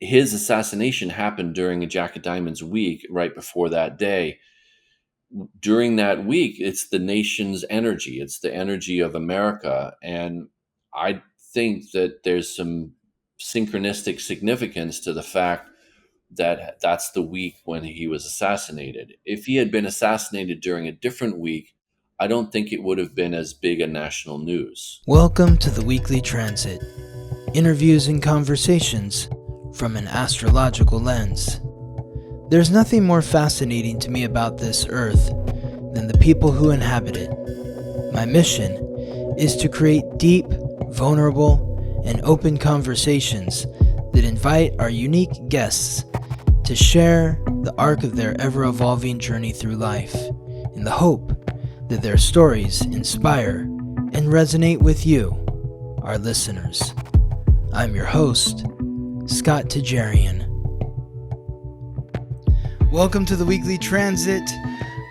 his assassination happened during a Jack of Diamonds week right before that day. During that week, it's the nation's energy. It's the energy of America. And I think that there's some synchronistic significance to the fact that that's the week when he was assassinated. If he had been assassinated during a different week, I don't think it would have been as big a national news. Welcome to the Weekly Transit. Interviews and conversations from an astrological lens. There's nothing more fascinating to me about this earth than the people who inhabit it. My mission is to create deep, vulnerable, and open conversations that invite our unique guests to share the arc of their ever-evolving journey through life, in the hope that their stories inspire and resonate with you, our listeners. I'm your host, Scott Tajarian. Welcome to the Weekly Transit.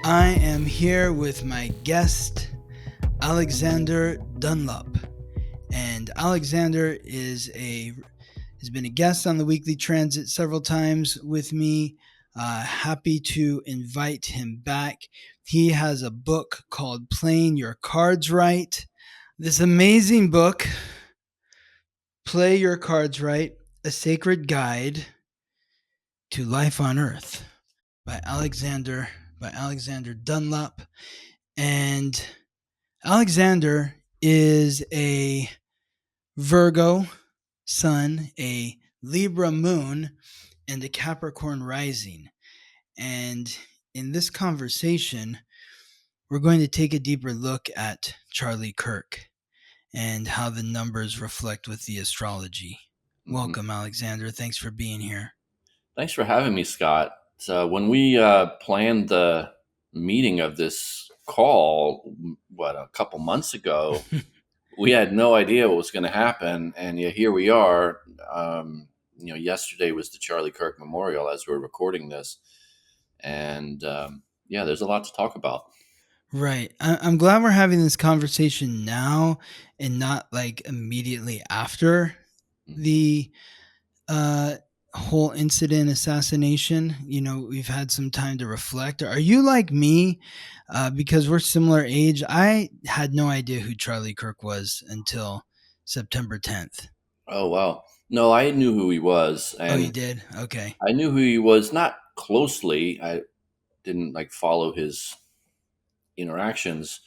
I am here with my guest, Alexander Dunlop. And Alexander has been a guest on the Weekly Transit several times with me. Happy to invite him back. He has a book called Playing Your Cards Right. This amazing book, Play Your Cards Right, A Sacred Guide to Life on Earth by Alexander Dunlop. And Alexander is a Virgo sun, a Libra moon, and a Capricorn rising. And in this conversation, we're going to take a deeper look at Charlie Kirk and how the numbers reflect with the astrology. Mm-hmm. Welcome, Alexander. Thanks for being here. Thanks for having me, Scott. So when we planned the meeting of this call, a couple months ago, we had no idea what was going to happen, and yet here we are. Yesterday was the Charlie Kirk Memorial as we're recording this, and there's a lot to talk about. Right. I'm glad we're having this conversation now and not like immediately after the whole incident, assassination. We've had some time to reflect. Are you like me? Because we're similar age. I had no idea who Charlie Kirk was until September 10th. Oh, wow. No, I knew who he was. And you did? Okay. I knew who he was, not closely. I didn't follow his interactions,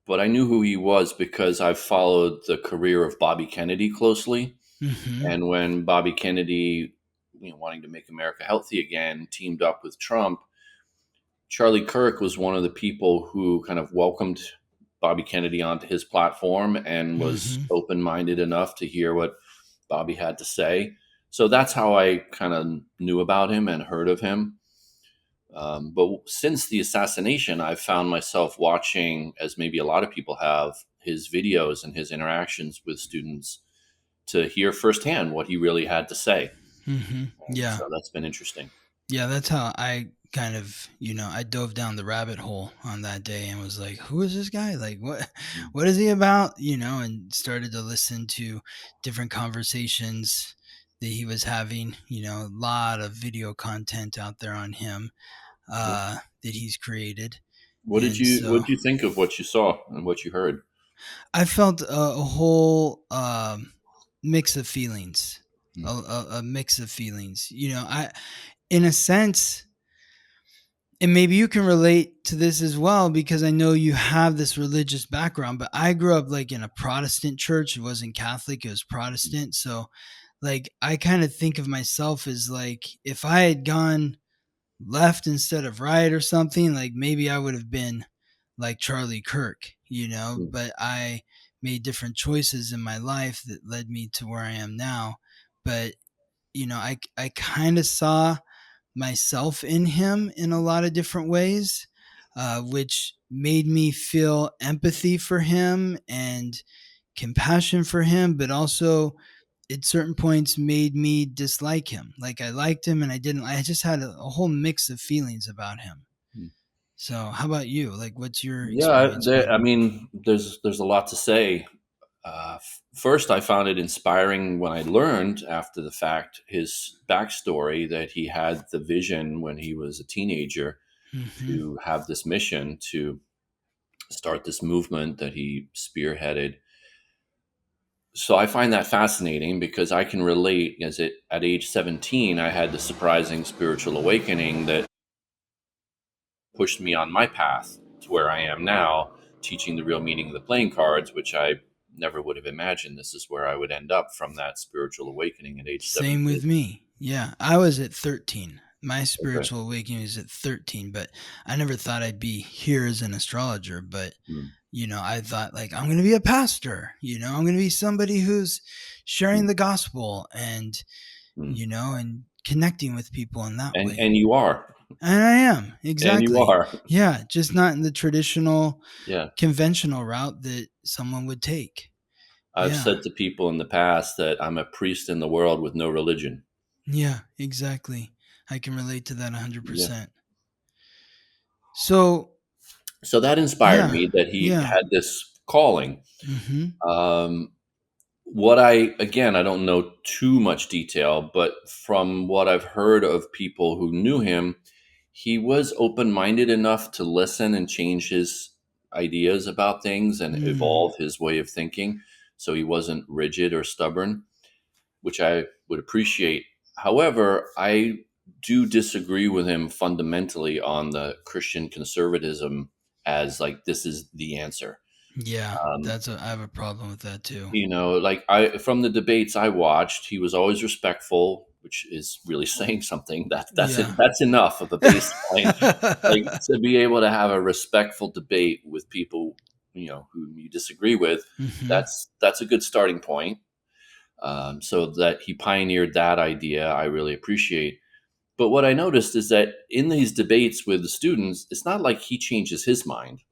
but I knew who he was because I've followed the career of Bobby Kennedy closely. Mm-hmm. And when Bobby Kennedy, wanting to make America healthy again, teamed up with Trump, Charlie Kirk was one of the people who kind of welcomed Bobby Kennedy onto his platform and was open-minded enough to hear what Bobby had to say. So that's how I kind of knew about him and heard of him. But since the assassination, I've found myself watching, as maybe a lot of people have, his videos and his interactions with students to hear firsthand what he really had to say. Mm-hmm. Yeah. So that's been interesting. Yeah, that's how I kind of, I dove down the rabbit hole on that day and was like, who is this guy? Like, what is he about? And started to listen to different conversations that he was having, a lot of video content out there on him that he's created. What did you think of what you saw and what you heard? I felt a whole mix of feelings, a mix of feelings. In a sense, and maybe you can relate to this as well, because I know you have this religious background, but I grew up in a Protestant church. It wasn't Catholic, it was Protestant. So I kind of think of myself as if I had gone left instead of right or something, maybe I would have been like Charlie Kirk, but I made different choices in my life that led me to where I am now. But, I kind of saw myself in him in a lot of different ways, which made me feel empathy for him and compassion for him, but also at certain points made me dislike him. I liked him and I didn't. I just had a whole mix of feelings about him. So how about you? What's your experience? There's a lot to say. First, I found it inspiring when I learned after the fact his backstory, that he had the vision when he was a teenager Mm-hmm. to have this mission to start this movement that he spearheaded. So I find that fascinating because I can relate. As it at age 17, I had the surprising spiritual awakening that pushed me on my path to where I am now, teaching the real meaning of the playing cards, which I never would have imagined this is where I would end up from that spiritual awakening at age Same 17. with me. Yeah, I was at 13. My Okay. spiritual awakening was at 13, but I never thought I'd be here as an astrologer. But, Mm, I thought, like, I'm going to be a pastor. I'm going to be somebody who's sharing mm, the gospel and, mm. and connecting with people in that way. And you are. And I am, And you exactly. are. Yeah, just not in the traditional, Yeah. conventional route that someone would take. I've Yeah. said to people in the past that I'm a priest in the world with no religion. Yeah, exactly. I can relate to that Yeah. 100%. So, So that inspired yeah, me that he yeah. had this calling. Mhm. Um, what I don't know too much detail, but from what I've heard of people who knew him, he was open minded enough to listen and change his ideas about things and Mm. evolve his way of thinking. So he wasn't rigid or stubborn, which I would appreciate. However, I do disagree with him fundamentally on the Christian conservatism as like this is the answer. Yeah, Um, I have a problem with that too. like I from the debates I watched, he was always respectful, which is really saying something. That's it. Yeah. That's enough of a baseline. Like to be able to have a respectful debate with people, whom you disagree with. Mhm. That's a good starting point. So that he pioneered that idea, I really appreciate. But what I noticed is that in these debates with the students, it's not like he changes his mind.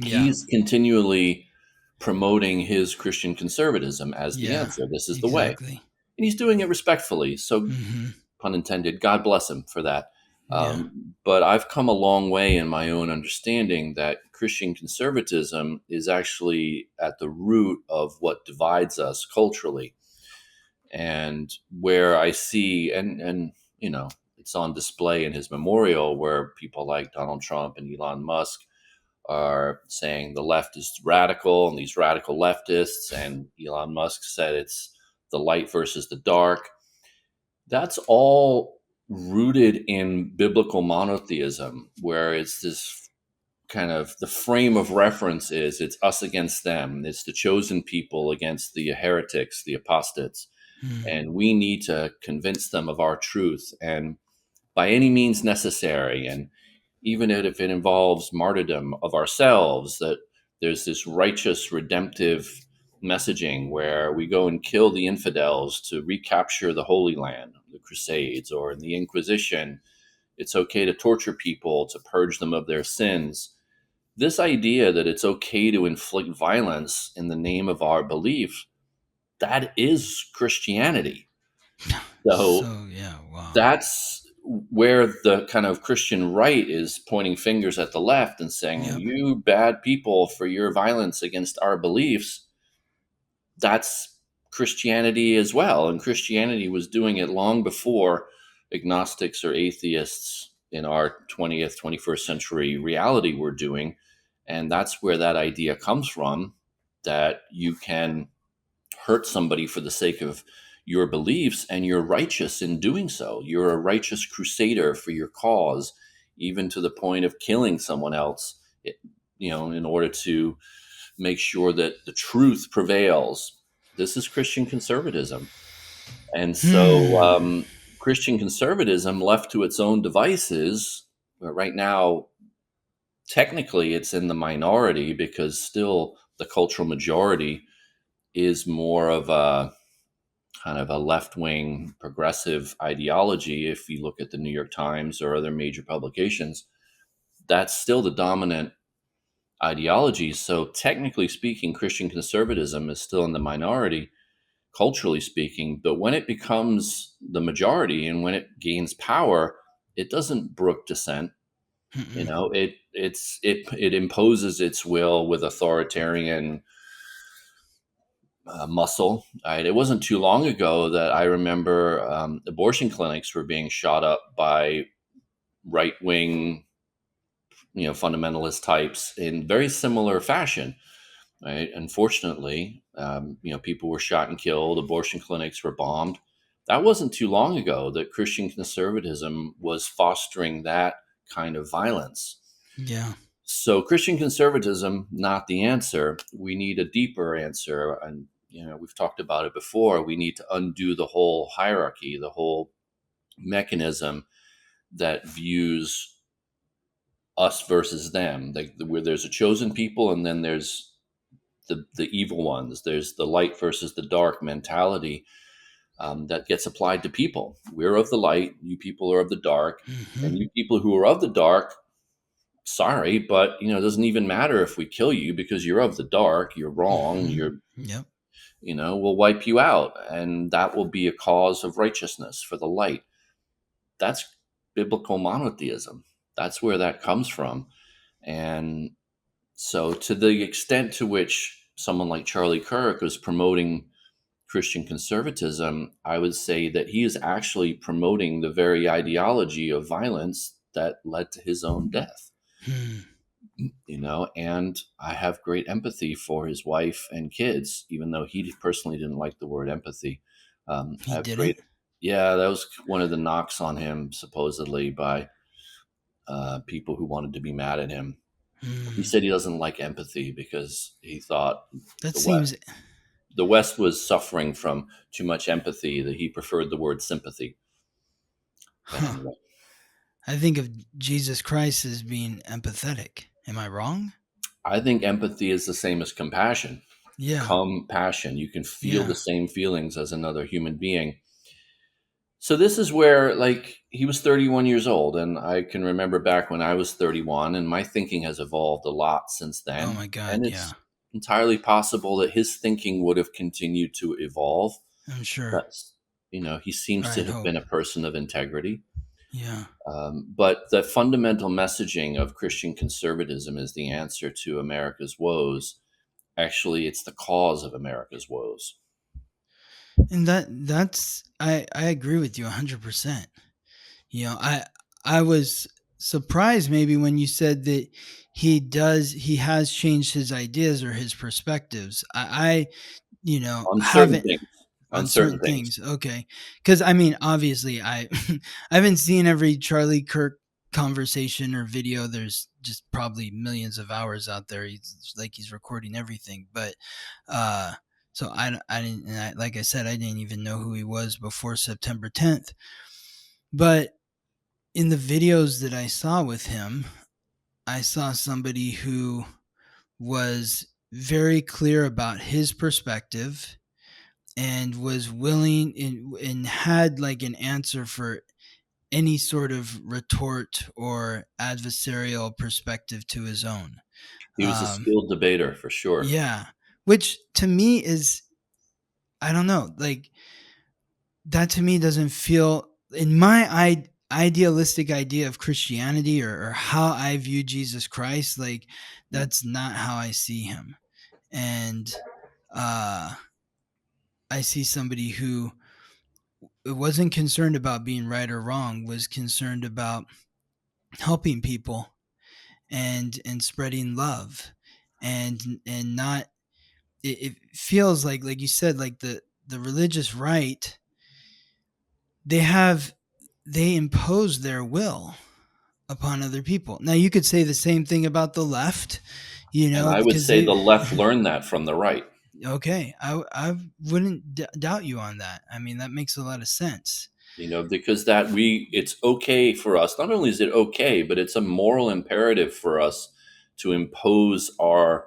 Yeah. He's continually promoting his Christian conservatism as the Yeah. answer. This is the way. Exactly. And he's doing it respectfully. So, Mhm. pun intended, God bless him for that. Yeah. But I've come a long way in my own understanding that Christian conservatism is actually at the root of what divides us culturally. And where I see, and it's on display in his memorial, where people like Donald Trump and Elon Musk are saying the left is radical and these radical leftists, and Elon Musk said it's the light versus the dark. That's all rooted in biblical monotheism, where it's this kind of the frame of reference is it's us against them. It's the chosen people against the heretics, the apostates, Mm. and we need to convince them of our truth and by any means necessary. And even if it involves martyrdom of ourselves, that there's this righteous, redemptive messaging where we go and kill the infidels to recapture the Holy Land, the Crusades, or in the Inquisition, it's okay to torture people to purge them of their sins. This idea that it's okay to inflict violence in the name of our belief, that is Christianity. So So, yeah, wow. that's where the kind of Christian right is pointing fingers at the left and saying, Yep. you bad people for your violence against our beliefs. That's Christianity as well. And Christianity was doing it long before agnostics or atheists in our 20th, 21st century reality were doing. And that's where that idea comes from, that you can hurt somebody for the sake of your beliefs and you're righteous in doing so. You're a righteous crusader for your cause, even to the point of killing someone else, in order to make sure that the truth prevails. This is Christian conservatism. And so Hmm. Christian conservatism, left to its own devices, right now, technically it's in the minority because still the cultural majority is more of a kind of a left wing progressive ideology. If you look at the New York Times or other major publications, that's still the dominant ideology. So, technically speaking, Christian conservatism is still in the minority, culturally speaking. But when it becomes the majority and when it gains power, it doesn't brook dissent. Mm-mm. It imposes its will with authoritarian muscle. Right? It wasn't too long ago that I remember abortion clinics were being shot up by right wing, fundamentalist types in very similar fashion. Right? Unfortunately, people were shot and killed. Abortion clinics were bombed. That wasn't too long ago that Christian conservatism was fostering that kind of violence. Yeah. So Christian conservatism, not the answer. We need a deeper answer. And, we've talked about it before. We need to undo the whole hierarchy, the whole mechanism that views us versus them. Like where there's a chosen people and then there's the evil ones. There's the light versus the dark mentality that gets applied to people. We're of the light. You people are of the dark. Hmm. And you people who are of the dark, sorry, but it doesn't even matter if we kill you because you're of the dark. You're wrong. Hmm. Yep. We'll wipe you out, and that will be a cause of righteousness for the light. That's biblical monotheism. That's where that comes from. And so, to the extent to which someone like Charlie Kirk was promoting Christian conservatism, I would say that he is actually promoting the very ideology of violence that led to his own death. Hmm. And I have great empathy for his wife and kids, even though he personally didn't like the word empathy. I He have didn't. great, yeah, that was one of the knocks on him, supposedly by people who wanted to be mad at him. He Hmm. said he doesn't like empathy because he thought That the West, seems. the West was suffering from too much empathy, that he preferred the word sympathy. But Huh. anyway, I think of Jesus Christ as being empathetic. Am I wrong? I think empathy is the same as compassion. Yeah. Compassion. You can feel Yeah. the same feelings as another human being. So this is where, like, he was 31 years old, and I can remember back when I was 31, and my thinking has evolved a lot since Oh then. my God. And Yeah. it's entirely possible that his thinking would have continued to evolve. I'm sure. That's, he seems I to have been hope. a person of integrity. Yeah. But the fundamental messaging of Christian conservatism is the answer to America's woes. Actually, it's the cause of America's woes. And that's I agree with you 100%. I was surprised maybe when you said that he has changed his ideas or his perspectives. I On certain haven't things. On on certain certain things. things. Okay. Cuz I mean, obviously I I haven't seen every Charlie Kirk conversation or video. There's just probably millions of hours out there. He's recording everything, but uh so I didn't and like I said, I didn't even know who he was before September 10th. But in the videos that I saw with him, I saw somebody who was very clear about his perspective and was willing and had like an answer for any sort of retort or adversarial perspective to his own. He was a Um, skilled debater for sure. yeah, which to me is, I don't know, like that to me doesn't feel in my idealistic idea of Christianity or how I view Jesus Christ, like that's not how I see him. And uh, I see somebody who wasn't concerned about being right or wrong, was concerned about helping people and spreading love and not it feels like you said, like the religious right, they have they impose their will upon other people. Now you could say the same thing about the left, And I would because say they the left learned that from the right. okay, I wouldn't doubt you on that. I mean, that makes a lot of sense. Because it's okay for us. Not only is it okay, but it's a moral imperative for us to impose our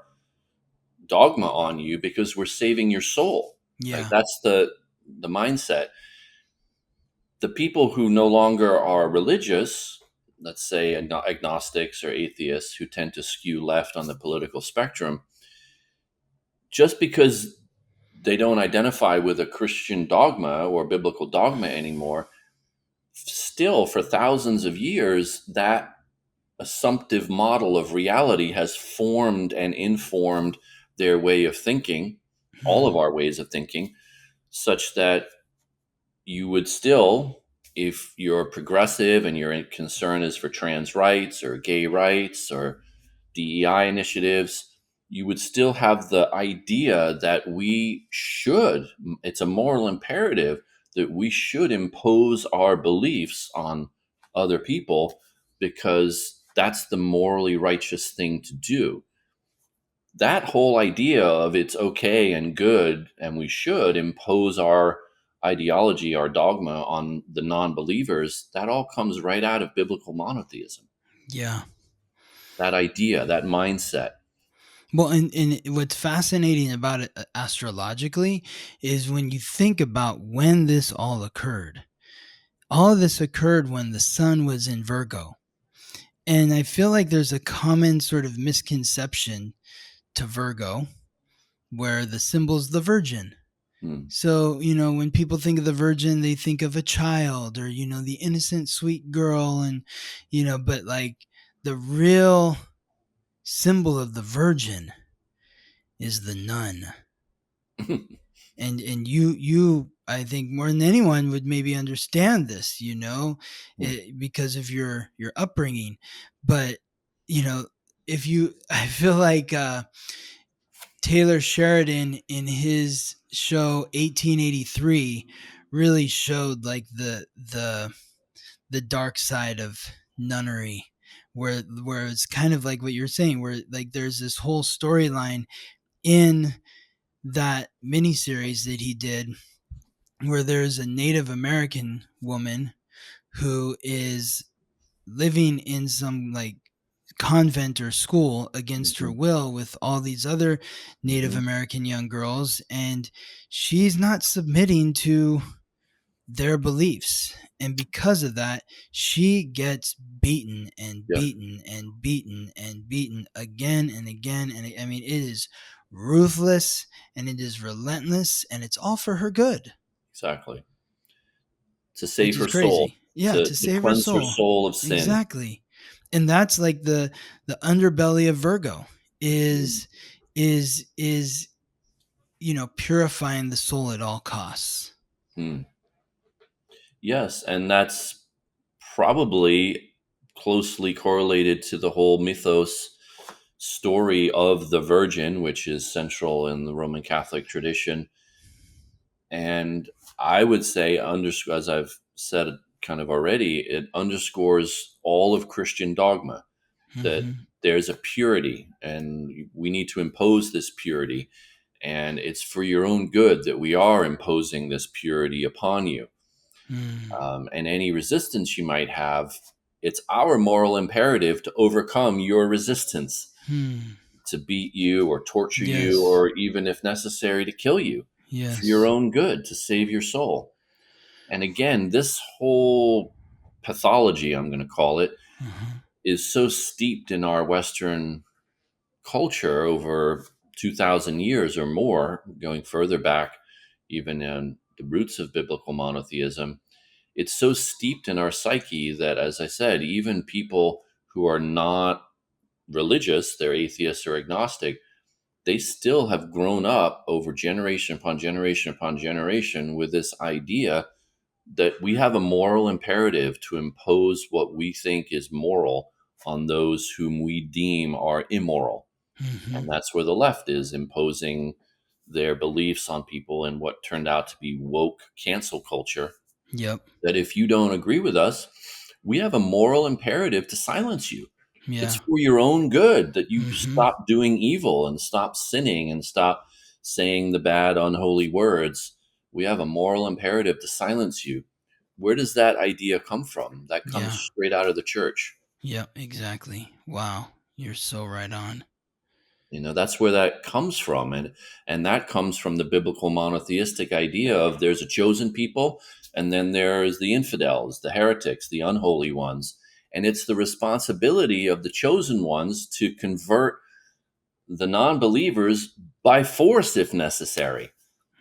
dogma on you because we're saving your soul. Right? Yeah. That's the mindset. The people who no longer are religious, let's say agnostics or atheists who tend to skew left on the political spectrum, just because they don't identify with a Christian dogma or biblical dogma anymore, still for thousands of years, that assumptive model of reality has formed and informed their way of thinking. all of Mm. our ways of thinking, such that you would still, if you're progressive and your concern is for trans rights or gay rights or DEI initiatives, you would still have the idea that we should, it's a moral imperative that we should impose our beliefs on other people because that's the morally righteous thing to do. That whole idea of it's okay and good and we should impose our ideology, our dogma on the non-believers, that all comes right out of biblical monotheism. Yeah. That idea, that mindset. Well, and what's fascinating about it astrologically is when you think about when this all occurred. All of this occurred when the sun was in Virgo. And I feel like there's a common sort of misconception to Virgo where the symbol's the virgin. Hmm. So, when people think of the virgin, they think of a child or, the innocent, sweet girl. And, but like the real symbol of the virgin is the nun. And you I think more than anyone would maybe understand this, because of your upbringing. But, if you I feel like Taylor Sheridan in his show 1883 really showed like the dark side of nunnery, where it's kind of like what you're saying, where like there's this whole storyline in that miniseries that he did where there's a Native American woman who is living in some like convent or school against her Mhm. will with all these other Native Mhm. American young girls, and she's not submitting to their beliefs. And because of that, she gets beaten and Yeah, beaten and beaten and beaten again and again. And I mean, it is ruthless and it is relentless and it's all for her good, exactly. To which save is her soul, crazy. Yeah, to to save her cleanse her soul. soul of sin. Exactly. And that's like the underbelly of Virgo Mm. is purifying the soul at all costs. Mm. Yes, and that's probably closely correlated to the whole mythos story of the Virgin, which is central in the Roman Catholic tradition. And I would say, as I've said kind of already, it underscores all of Christian dogma that Mm-hmm. there's a purity and we need to impose this purity. And it's for your own good that we are imposing this purity upon you. Mm. And any resistance you might have, it's our moral imperative to overcome your resistance, Hmm. to beat you or torture you, Yes. or even if necessary, to kill you for your Yes. own good, to save your soul. And again, this whole pathology, I'm going to call it, Uh-huh. is so steeped in our Western culture over 2,000 years or more, going further back, even in the roots of biblical monotheism. It's so steeped in our psyche that, as I said, even people who are not religious, they're atheists or agnostic, they still have grown up over generation upon generation upon generation with this idea that we have a moral imperative to impose what we think is moral on those whom we deem are immoral. Mm-hmm. And that's where the left is imposing their beliefs on people in what turned out to be woke cancel culture. Yep. That if you don't agree with us, we have a moral imperative to silence you. It's Yeah. for your own good that you Mm-hmm. stop doing evil and stop sinning and stop saying the bad, unholy words. We have a moral imperative to silence you. Where does that idea come from? That comes Yeah. straight out of the church. Yep. Exactly. Wow. You're so right on. That's where that comes from, and that comes from the biblical monotheistic idea of there's a chosen people, and then there's the infidels, the heretics, the unholy ones, and it's the responsibility of the chosen ones to convert the non-believers by force if necessary.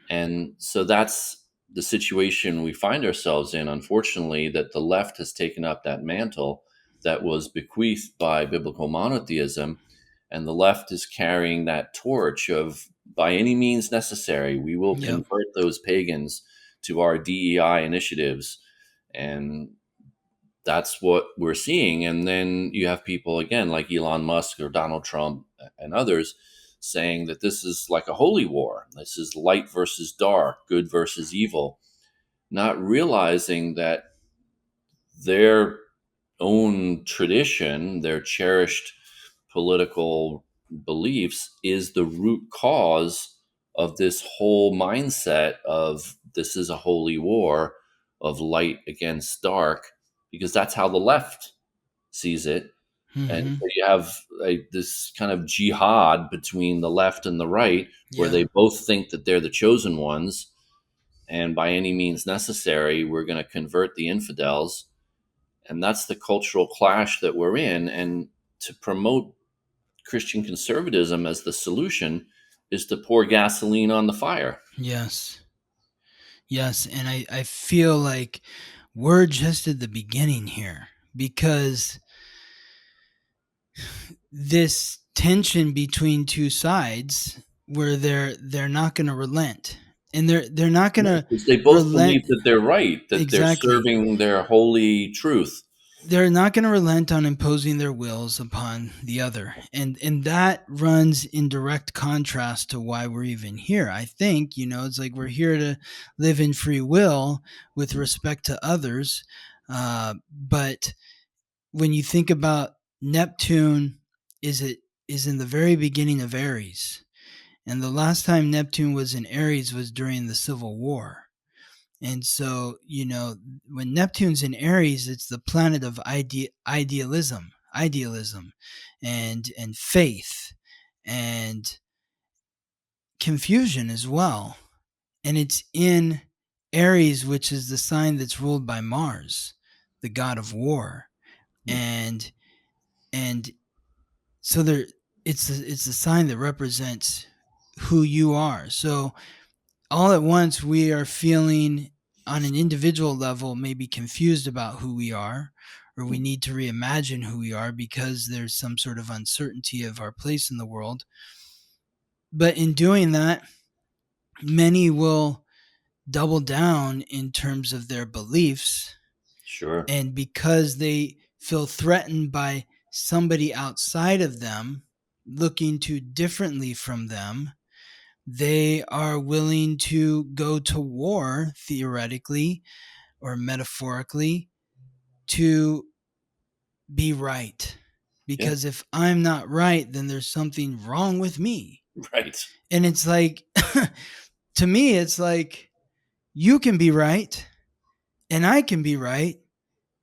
And so that's the situation we find ourselves in, unfortunately, that the left has taken up that mantle that was bequeathed by biblical monotheism. And the left is carrying that torch of by any means necessary, we will Yep. convert those pagans to our DEI initiatives. And that's what we're seeing. And then you have people, again, like Elon Musk or Donald Trump and others, saying that this is like a holy war. This is light versus dark, good versus evil, not realizing that their own tradition, their cherished political beliefs, is the root cause of this whole mindset of this is a holy war of light against dark, because that's how the left sees it. And Mm-hmm. so you have this kind of jihad between the left and the right, where Yeah. they both think that they're the chosen ones. And by any means necessary, we're going to convert the infidels. And that's the cultural clash that we're in. And to promote Christian conservatism as the solution is to pour gasoline on the fire. Yes. Yes. And I feel like we're just at the beginning here, because this tension between two sides where they're not going to relent, and they're not going to Because they both relent. believe that they're right, that they're Exactly. serving their holy truth. They're not going to relent on imposing their wills upon the other, and that runs in direct contrast to why we're even here. I think, it's like we're here to live in free will with respect to others, but when you think about Neptune, is in the very beginning of Aries, and the last time Neptune was in Aries was during the Civil War. And so, when Neptune's in Aries, it's the planet of idealism, and faith, and confusion as well. And it's in Aries, which is the sign that's ruled by Mars, the god of war. And and so it's a sign that represents who you are. So all at once we are feeling on an individual level maybe confused about who we are, or we need to reimagine who we are because there's some sort of uncertainty of our place in the world. But in doing that, many will double down in terms of their beliefs, Sure. and because they feel threatened by somebody outside of them looking too differently from them, they are willing to go to war, theoretically or metaphorically, to be right. Yeah. Because if I'm not right, then there's something wrong with me. Right. And it's like, to me, it's like, you can be right and I can be right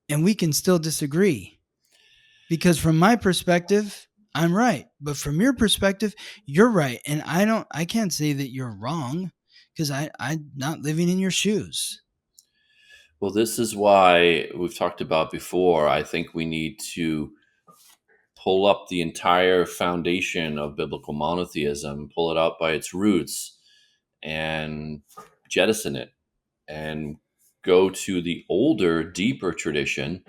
and we can still disagree. Because from my perspective, I'm right. But from your perspective, you're right. And I can't say that you're wrong because I'm not living in your shoes. Well, this is why we've talked about before. I think we need to pull up the entire foundation of biblical monotheism, pull it out by its roots, and jettison it and go to the older, deeper tradition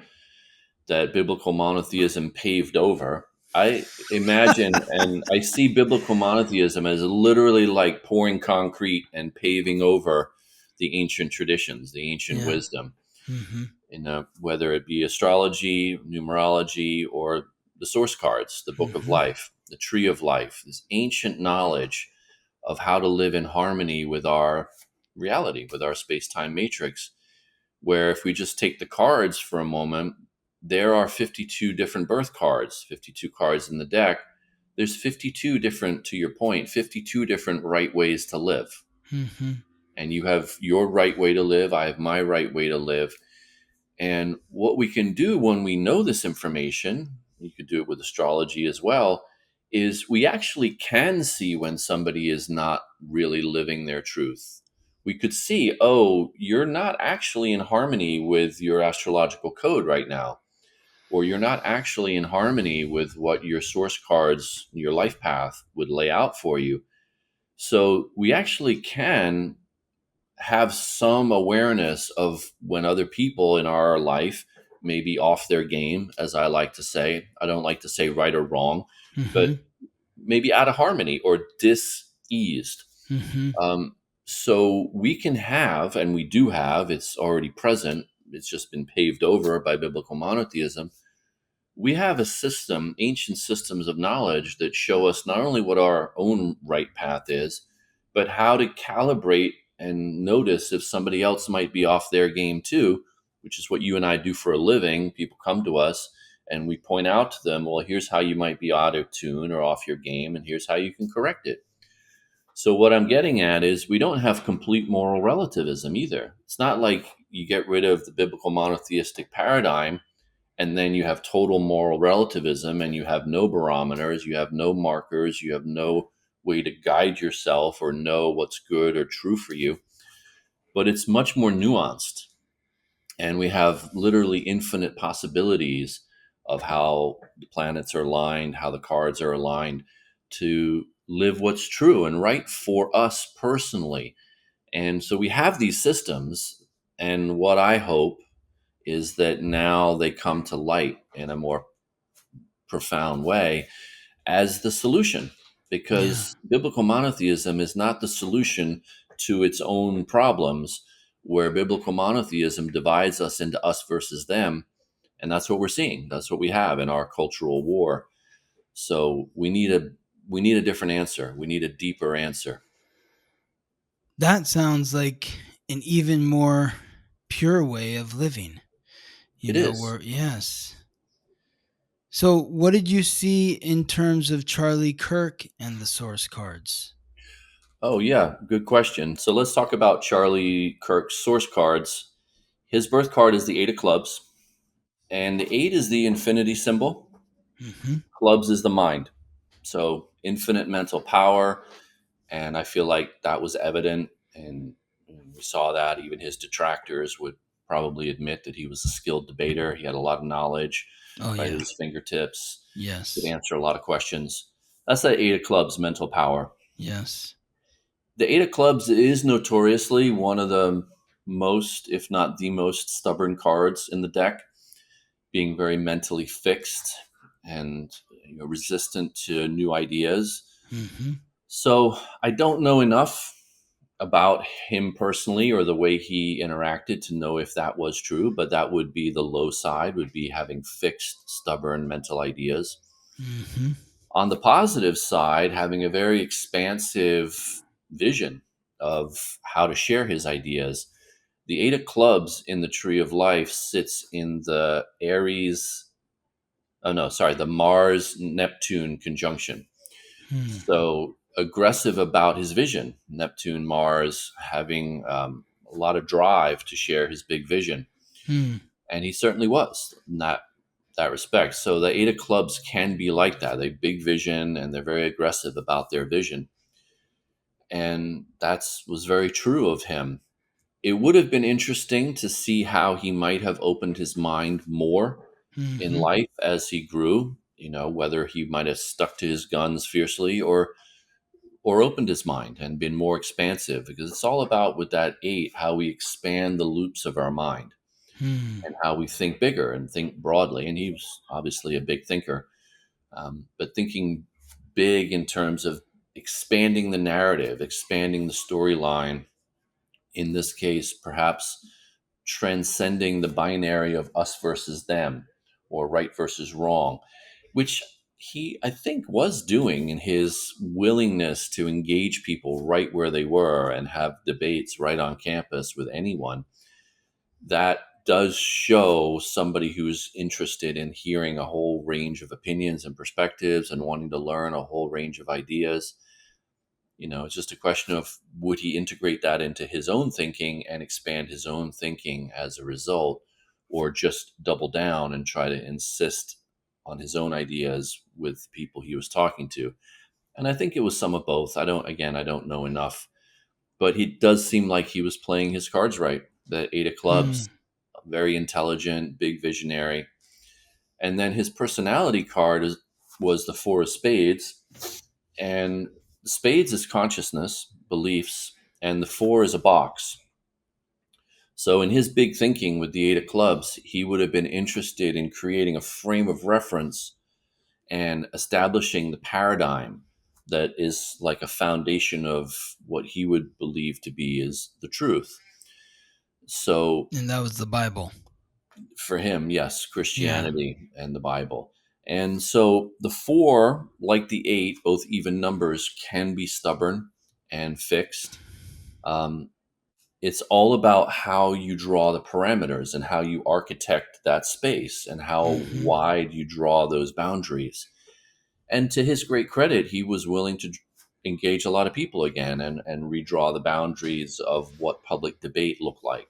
that biblical monotheism paved over. I imagine and I see biblical monotheism as literally like pouring concrete and paving over the ancient traditions, the ancient Yeah. wisdom, Mm-hmm. whether it be astrology, numerology, or the source cards, the book of Mm-hmm. life, the tree of life, this ancient knowledge of how to live in harmony with our reality, with our space time matrix. Where if we just take the cards for a moment, there are 52 different birth cards, 52 cards in the deck. There's 52 different, to your point, 52 different right ways to live. Mm-hmm. And you have your right way to live. I have my right way to live. And what we can do when we know this information, you could do it with astrology as well, is we actually can see when somebody is not really living their truth. We could see, oh, you're not actually in harmony with your astrological code right now, or you're not actually in harmony with what your source cards, your life path would lay out for you. So we actually can have some awareness of when other people in our life may be off their game, as I like to say. I don't like to say right or wrong, but Mm-hmm. maybe out of harmony or eased. Mm-hmm. Um, so we can have, and we do have, it's already present, it's just been paved over by biblical monotheism. We have a system, ancient systems of knowledge that show us not only what our own right path is, but how to calibrate and notice if somebody else might be off their game too, which is what you and I do for a living. People come to us and we point out to them, well, here's how you might be out of tune or off your game, and here's how you can correct it. So, what I'm getting at is we don't have complete moral relativism either. It's not like you get rid of the biblical monotheistic paradigm and then you have total moral relativism and you have no barometers, you have no markers, you have no way to guide yourself or know what's good or true for you. But it's much more nuanced. And we have literally infinite possibilities of how the planets are aligned, how the cards are aligned to live what's true and right for us personally. And so we have these systems. And what I hope is that now they come to light in a more profound way as the solution, Yeah. because biblical monotheism is not the solution to its own problems, where biblical monotheism divides us into us versus them. And that's what we're seeing. That's what we have in our cultural war. So we need a different answer. We need a deeper answer. That sounds like an even more pure way of living. It is. Where, yes. So, what did you see in terms of Charlie Kirk and the source cards? Oh yeah, good question. So let's talk about Charlie Kirk's source cards. His birth card is the 8 of clubs, and the 8 is the infinity symbol. Mm-hmm. Clubs is the mind. So infinite mental power. And I feel like that was evident. And we saw that even his detractors would probably admit that he was a skilled debater. He had a lot of knowledge Oh, right at yeah. his fingertips, could Yes. answer a lot of questions. That's that 8 of clubs mental power. Yes. The 8 of clubs is notoriously one of the most, if not the most, stubborn cards in the deck, being very mentally fixed and resistant to new ideas. Mm-hmm. So I don't know enough about him personally or the way he interacted to know if that was true, but that would be the low side, would be having fixed, stubborn mental ideas. Mm-hmm. On the positive side, having a very expansive vision of how to share his ideas. The 8 of clubs in the tree of life sits in the Aries, oh no, sorry, the Mars Neptune conjunction. Hmm. So aggressive about his vision. Neptune, Mars, having a lot of drive to share his big vision, Hmm. and he certainly was in that respect. So the 8 of clubs can be like that. They have big vision and they're very aggressive about their vision, and that's was very true of him. It would have been interesting to see how he might have opened his mind more in Mm-hmm. life as he grew. Whether he might have stuck to his guns fiercely or opened his mind and been more expansive, because it's all about with that 8 how we expand the loops of our mind Hmm. and how we think bigger and think broadly. And he was obviously a big thinker, but thinking big in terms of expanding the narrative, expanding the storyline, in this case perhaps transcending the binary of us versus them or right versus wrong, which he, I think, was doing in his willingness to engage people right where they were and have debates right on campus with anyone. That does show somebody who's interested in hearing a whole range of opinions and perspectives and wanting to learn a whole range of ideas. It's just a question of would he integrate that into his own thinking and expand his own thinking as a result, or just double down and try to insist on his own ideas with people he was talking to. And I think it was some of both. I don't know enough, but he does seem like he was playing his cards right. The 8 of clubs, Hmm. very intelligent, big visionary. And then his personality card was the 4 of spades, and spades is consciousness, beliefs, and the 4 is a box. So in his big thinking with the 8 of clubs, he would have been interested in creating a frame of reference and establishing the paradigm that is like a foundation of what he would believe to be is the truth. So And that was the Bible. for him, yes, Yeah. Christianity and the Bible. And so the four, like the eight, both even numbers, can be stubborn and fixed. Um, it's all about how you draw the parameters and how you architect that space and how Hmm. wide you draw those boundaries. And to his great credit, he was willing to engage a lot of people again and redraw the boundaries of what public debate looked like.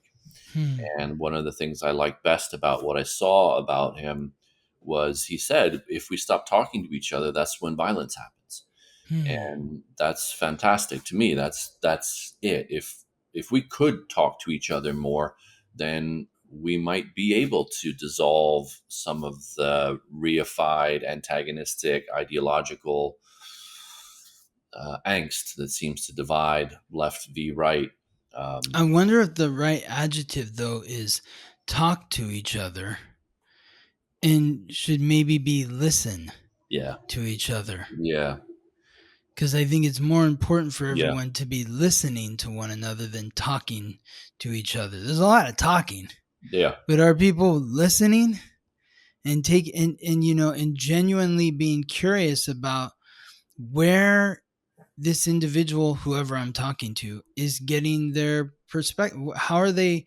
Hmm. And one of the things I liked best about what I saw about him was he said, if we stop talking to each other, that's when violence happens. Hmm. And that's fantastic to me. That's it. If we could talk to each other more, then we might be able to dissolve some of the reified, antagonistic, ideological angst that seems to divide left v right. I wonder if the right adjective, though, is talk to each other and should maybe be listen Yeah, to each other. yeah, Because I think it's more important for yeah, everyone to be listening to one another than talking to each other. There's a lot of talking, yeah. but are people listening and and genuinely being curious about where this individual, whoever I'm talking to, is getting their perspective? How are they,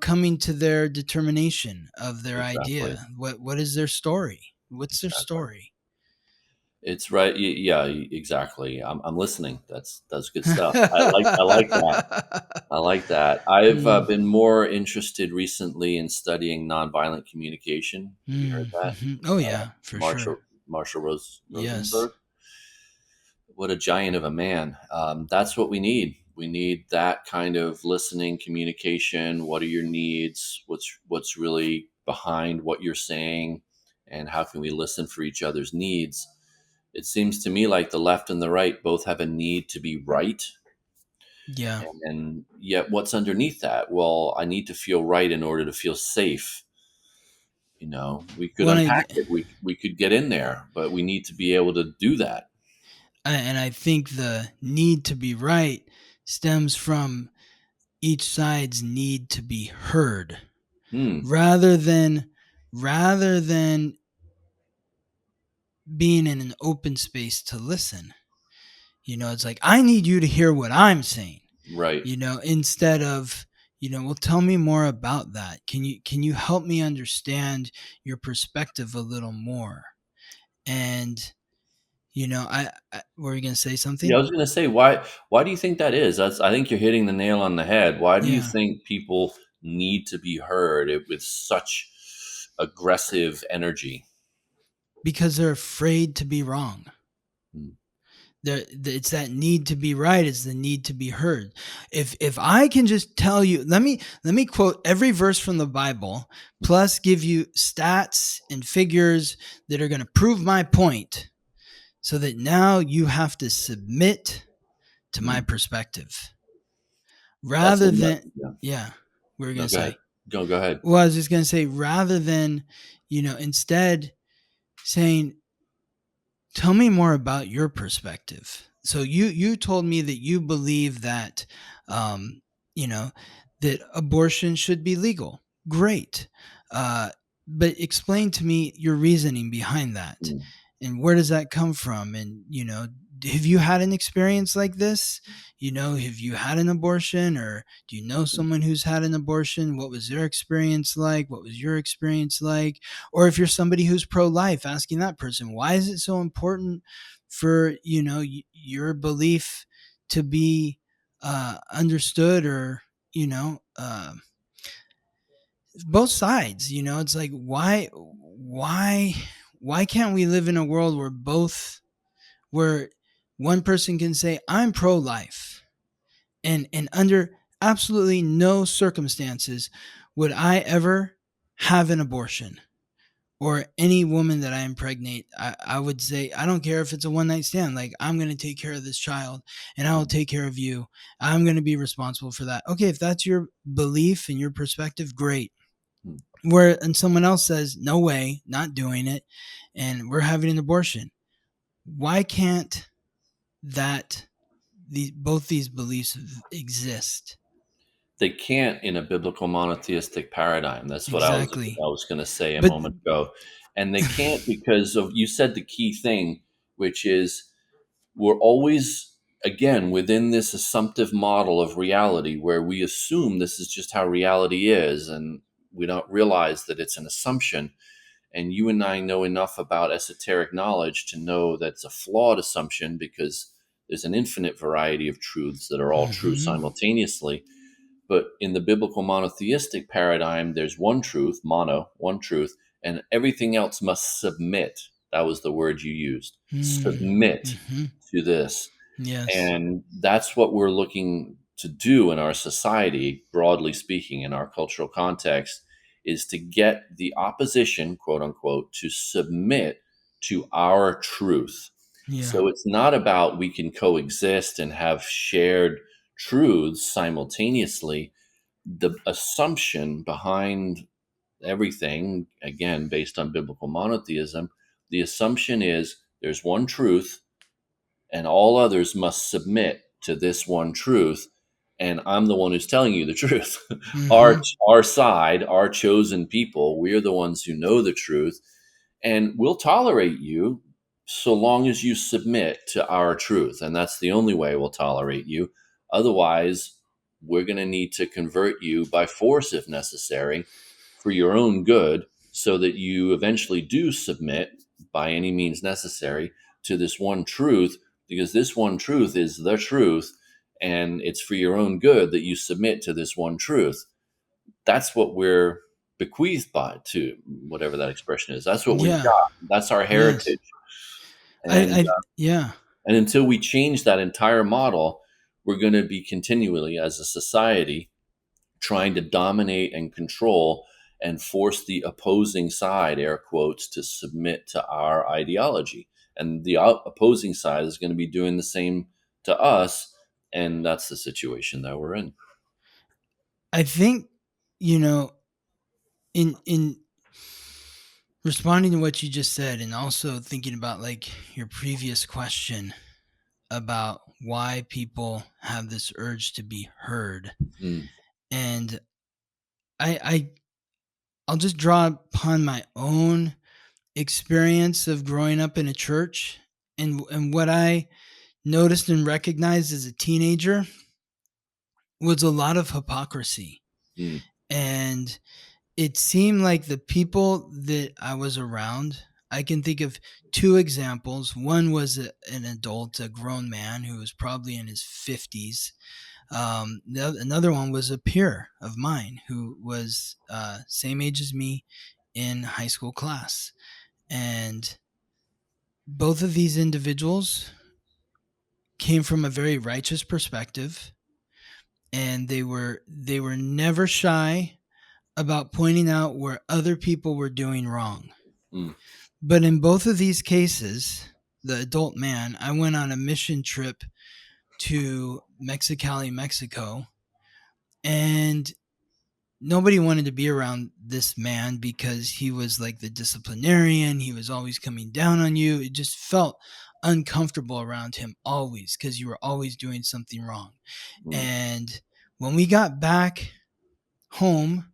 coming to their determination of their Exactly, idea? What is their story? What's their exactly. story? It's right. Yeah, exactly. I'm listening. That's good stuff. I like that. I like that. I've Mm, been more interested recently in studying nonviolent communication. Have you heard that? mhm. Oh Uh, yeah, for sure. Marshall Yes. Rosenberg. What a giant of a man. That's what we need. We need that kind of listening, communication. What are your needs? What's really behind what you're saying, and how can we listen for each other's needs? It seems to me like the left and the right both have a need to be right. Yeah. And yet, what's underneath that? Well, I need to feel right in order to feel safe. We could When unpack it. We could get in there, but we need to be able to do that. I think the need to be right stems from each side's need to be heard, Hmm. rather than rather than being in an open space to listen. It's like, I need you to hear what I'm saying. Right. Instead of, well, tell me more about that. Can you help me understand your perspective a little more? And I were you gonna say Yeah, I something? was going to say, why do you think that is? I think you're hitting the nail on the head. Why do you Yeah, think people need to be heard with such aggressive energy? because they're afraid to be wrong. Hmm. It's that need to be right. It's the need to be heard. If I can just tell you, let me quote every verse from the Bible, plus give you stats and figures that are going to prove my point, so that now you have to submit to my Hmm. perspective, That's rather than, yeah. yeah, we were No, going to go ahead. say, Go ahead. well, I was just going to say, rather than, instead saying, tell me more about your perspective. So you told me that you believe that, um, you know, that abortion should be legal. Great, uh, but explain to me your reasoning behind that, Hmm. and where does that come from? And have you had an experience like this? Have you had an abortion, or do you know someone who's had an abortion? What was their experience like? What was your experience like? Or if you're somebody who's pro-life, asking that person, why is it so important for your belief to be understood? Or both sides. It's like, why can't we live in a world where one person can say, I'm pro-life, and under absolutely no circumstances would I ever have an abortion? Or any woman that I impregnate, I would say, I don't care if it's a one night stand. Like, I'm going to take care of this child, and I will take care of you. I'm going to be responsible for that. Okay, if that's your belief and your perspective, great. Hmm. And someone else says, no way, not doing it, and we're having an abortion. Why can't that both these beliefs exist. They can't in a biblical monotheistic paradigm. That's what Exactly. I was going to say a But moment ago. And they can't because of, you said the key thing, which is we're always, again, within this assumptive model of reality where we assume this is just how reality is, and we don't realize that it's an assumption. And you and I know enough about esoteric knowledge to know that it's a flawed assumption because there's an infinite variety of truths that are all true mhm, simultaneously. But in the biblical monotheistic paradigm, there's one truth, mono, one truth, and everything else must submit. That was the word you used. Submit mhm, to this. yes, And that's what we're looking to do in our society, broadly speaking, in our cultural context, is to get the opposition, quote unquote, to submit to our truth. yeah, So it's not about we can coexist and have shared truths simultaneously. The assumption behind everything, again, based on biblical monotheism, the assumption is there's one truth and all others must submit to this one truth. And I'm the one who's telling you the truth. our mhm, our side, our chosen people, we're the ones who know the truth, and we'll tolerate you so long as you submit to our truth. And that's the only way we'll tolerate you. Otherwise, we're going to need to convert you by force if necessary for your own good, so that you eventually do submit by any means necessary to this one truth, because this one truth is the truth, and it's for your own good that you submit to this one truth. That's what we're bequeathed by, to whatever that expression is. That's what we've yeah, got. That's our yes. heritage. And I yeah. and until we change that entire model, we're going to be continually, as a society, trying to dominate and control and force the opposing side, air quotes, to submit to our ideology. And the opposing side is going to be doing the same to us. And that's the situation that we're in. I think, you know, in responding to what you just said, and also thinking about like your previous question about why people have this urge to be heard. Mm, And I I'll just draw upon my own experience of growing up in a church, and what I noticed and recognized as a teenager was a lot of hypocrisy. mm, And it seemed like the people that I was around, I can think of two examples. One was an adult, a grown man who was probably in his 50s. Another one was a peer of mine who was same age as me in high school class. And both of these individuals came from a very righteous perspective, and they were never shy about pointing out where other people were doing wrong. mm, But in both of these cases, the adult man, I went on a mission trip to Mexicali, Mexico, and nobody wanted to be around this man because he was like the disciplinarian. He was always coming down on you. It just felt uncomfortable around him always because you were always doing something wrong. mm, And when we got back home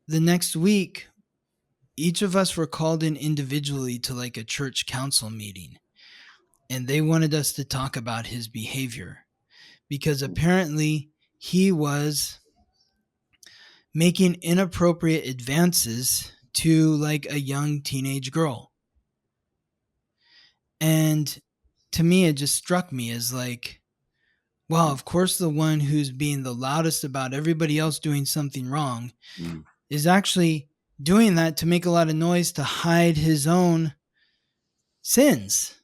the next week, each of us were called in individually to like a church council meeting, and they wanted us to talk about his behavior because mm, apparently he was making inappropriate advances to like a young teenage girl. And to me, it just struck me as like, well, of course, the one who's being the loudest about everybody else doing something wrong mm. is actually doing that to make a lot of noise to hide his own sins.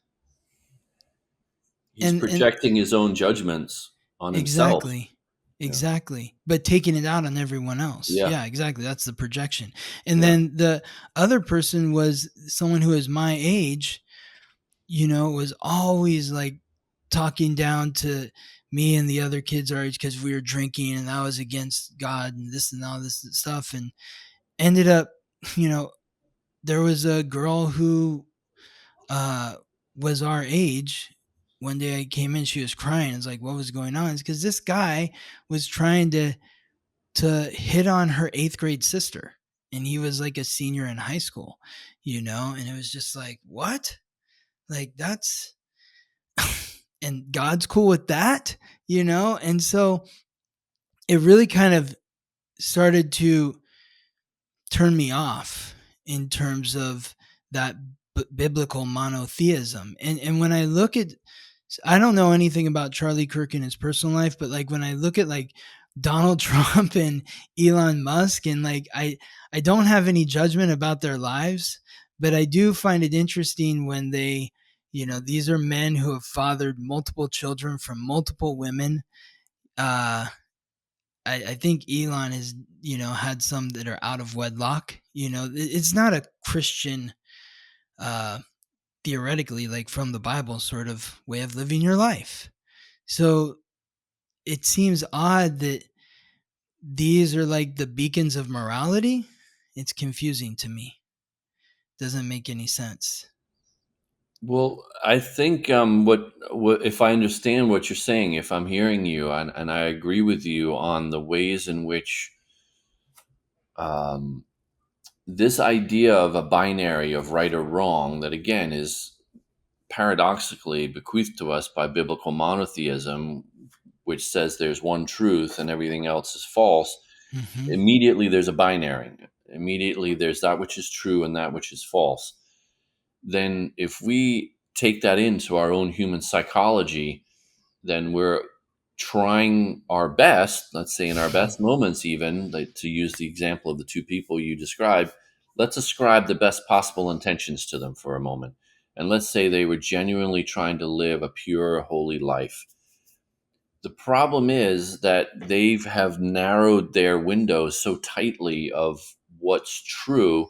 He's And projecting his own judgments on himself. exactly. Yeah. Exactly. But taking it out on everyone else. Yeah. Yeah, exactly. That's the projection. And Yeah. then the other person was someone who is my age, was always like talking down to me and the other kids our age because we were drinking and I was against God and this and all this stuff. And ended up, you know, there was a girl who uh, was our age one day I came in, she was crying. It's like, what was going on? It's because this guy was trying to hit on her 8th grade sister, and he was like a senior in high school, and it was just like, what? Like, that's and God's cool with that, and so it really kind of started to turn me off in terms of that biblical monotheism. And when I look at, I don't know anything about Charlie Kirk in his personal life, but like when I look at like Donald Trump and Elon Musk, and like I don't have any judgment about their lives, but I do find it interesting when they, these are men who have fathered multiple children from multiple women. I think Elon has, had some that are out of wedlock. It's not a Christian, uh, theoretically, like from the Bible, sort of way of living your life. So it seems odd that these are like the beacons of morality. It's confusing to me. Doesn't make any sense. Well, I think what if I understand what you're saying, if I'm hearing you, and I agree with you on the ways in which um, this idea of a binary of right or wrong, that again is paradoxically bequeathed to us by biblical monotheism, which says there's one truth and everything else is false. Mm-hmm. Immediately there's a binary. Immediately there's that which is true and that which is false. Then if we take that into our own human psychology, then we're trying our best, let's say in our best moments, even like, to use the example of the two people you described, let's ascribe the best possible intentions to them for a moment. And let's say they were genuinely trying to live a pure, holy life. The problem is that they have narrowed their window so tightly of what's true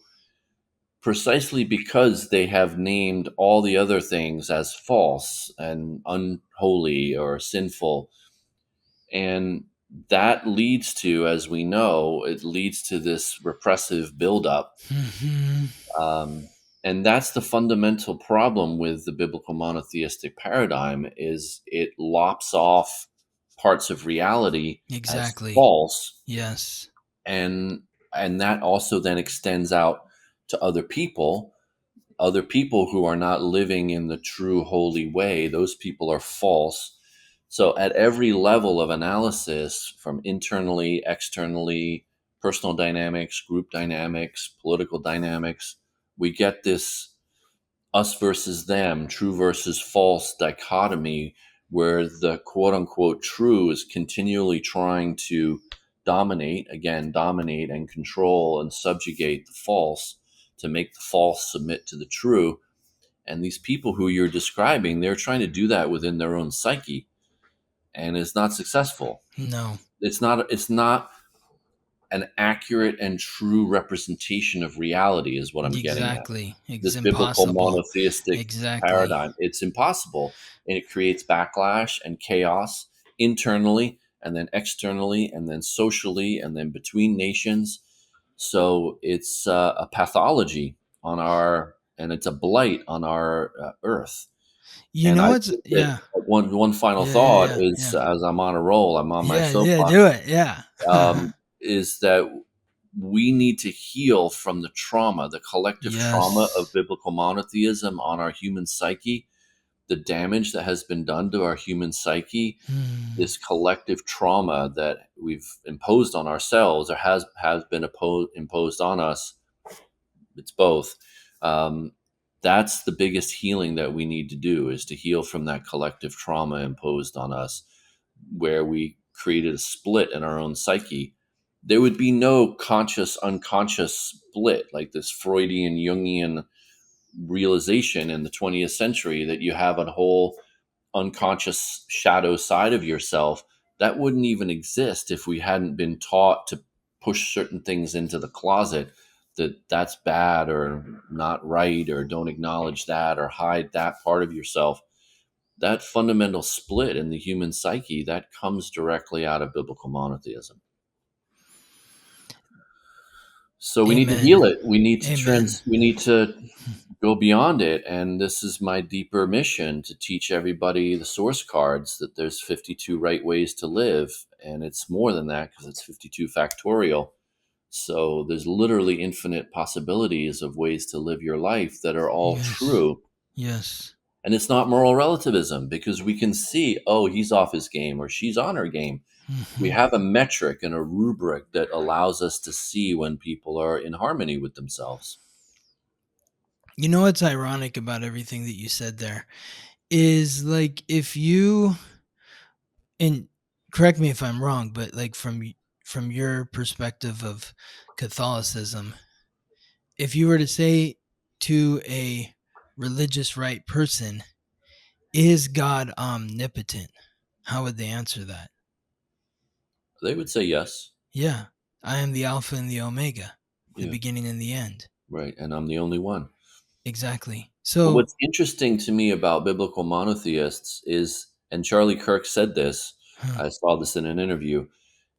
precisely because they have named all the other things as false and unholy or sinful. And that leads to, as we know, it leads to this repressive buildup. Mm-hmm. Um, and that's the fundamental problem with the biblical monotheistic paradigm is it lops off parts of reality as Exactly. false, Yes. and that also then extends out to other people who are not living in the true holy way. Those people are false. So at every level of analysis, from internally, externally, personal dynamics, group dynamics, political dynamics, we get this us versus them, true versus false dichotomy, where the quote unquote true is continually trying to dominate and control and subjugate the false, to make the false submit to the true. And these people who you're describing, they're trying to do that within their own psyche, and it's not successful. No. It's not an accurate and true representation of reality, is what I'm getting at. Exactly. It's This biblical impossible. monotheistic Exactly. paradigm, it's impossible, and it creates backlash and chaos internally and then externally and then socially and then between nations. So it's a pathology on our, and it's a blight on our earth. You And know I what's think that yeah. one final Yeah, yeah, thought yeah, is, yeah. as I'm on a roll, I'm on my Yeah, yeah, soapbox, do it. Yeah. is that we need to heal from the trauma, the collective trauma of Yes. biblical monotheism on our human psyche, the damage that has been done to our human psyche, Hmm. this collective trauma that we've imposed on ourselves or has been imposed on us. It's both. Um, that's the biggest healing that we need to do, is to heal from that collective trauma imposed on us, where we created a split in our own psyche. There would be no conscious unconscious split like this Freudian Jungian realization in the 20th century that you have a whole unconscious shadow side of yourself. That wouldn't even exist if we hadn't been taught to push certain things into the closet, that that's bad or not right, or don't acknowledge that or hide that part of yourself. That fundamental split in the human psyche, that comes directly out of biblical monotheism. So we need to Amen. heal it. We need to Amen. we need to go beyond it. And this is my deeper mission, to teach everybody the source cards, that there's 52 right ways to live. And it's more than that, because it's 52 factorial. So there's literally infinite possibilities of ways to live your life that are all Yes. true. Yes. And it's not moral relativism, because we can see, oh, he's off his game or she's on her game. We Hmm. have a metric and a rubric that allows us to see when people are in harmony with themselves. You know what's ironic about everything that you said there is, like, if you, and correct me if I'm wrong, but like from your perspective of Catholicism, if you were to say to a religious right person, is God omnipotent? How would they answer that? They would say yes. Yeah, I am the Alpha and the Omega, the Yeah, beginning and the end. right. And I'm the only one. Exactly. But So, what's interesting to me about biblical monotheists is, and Charlie Kirk said this, huh, I saw this in an interview.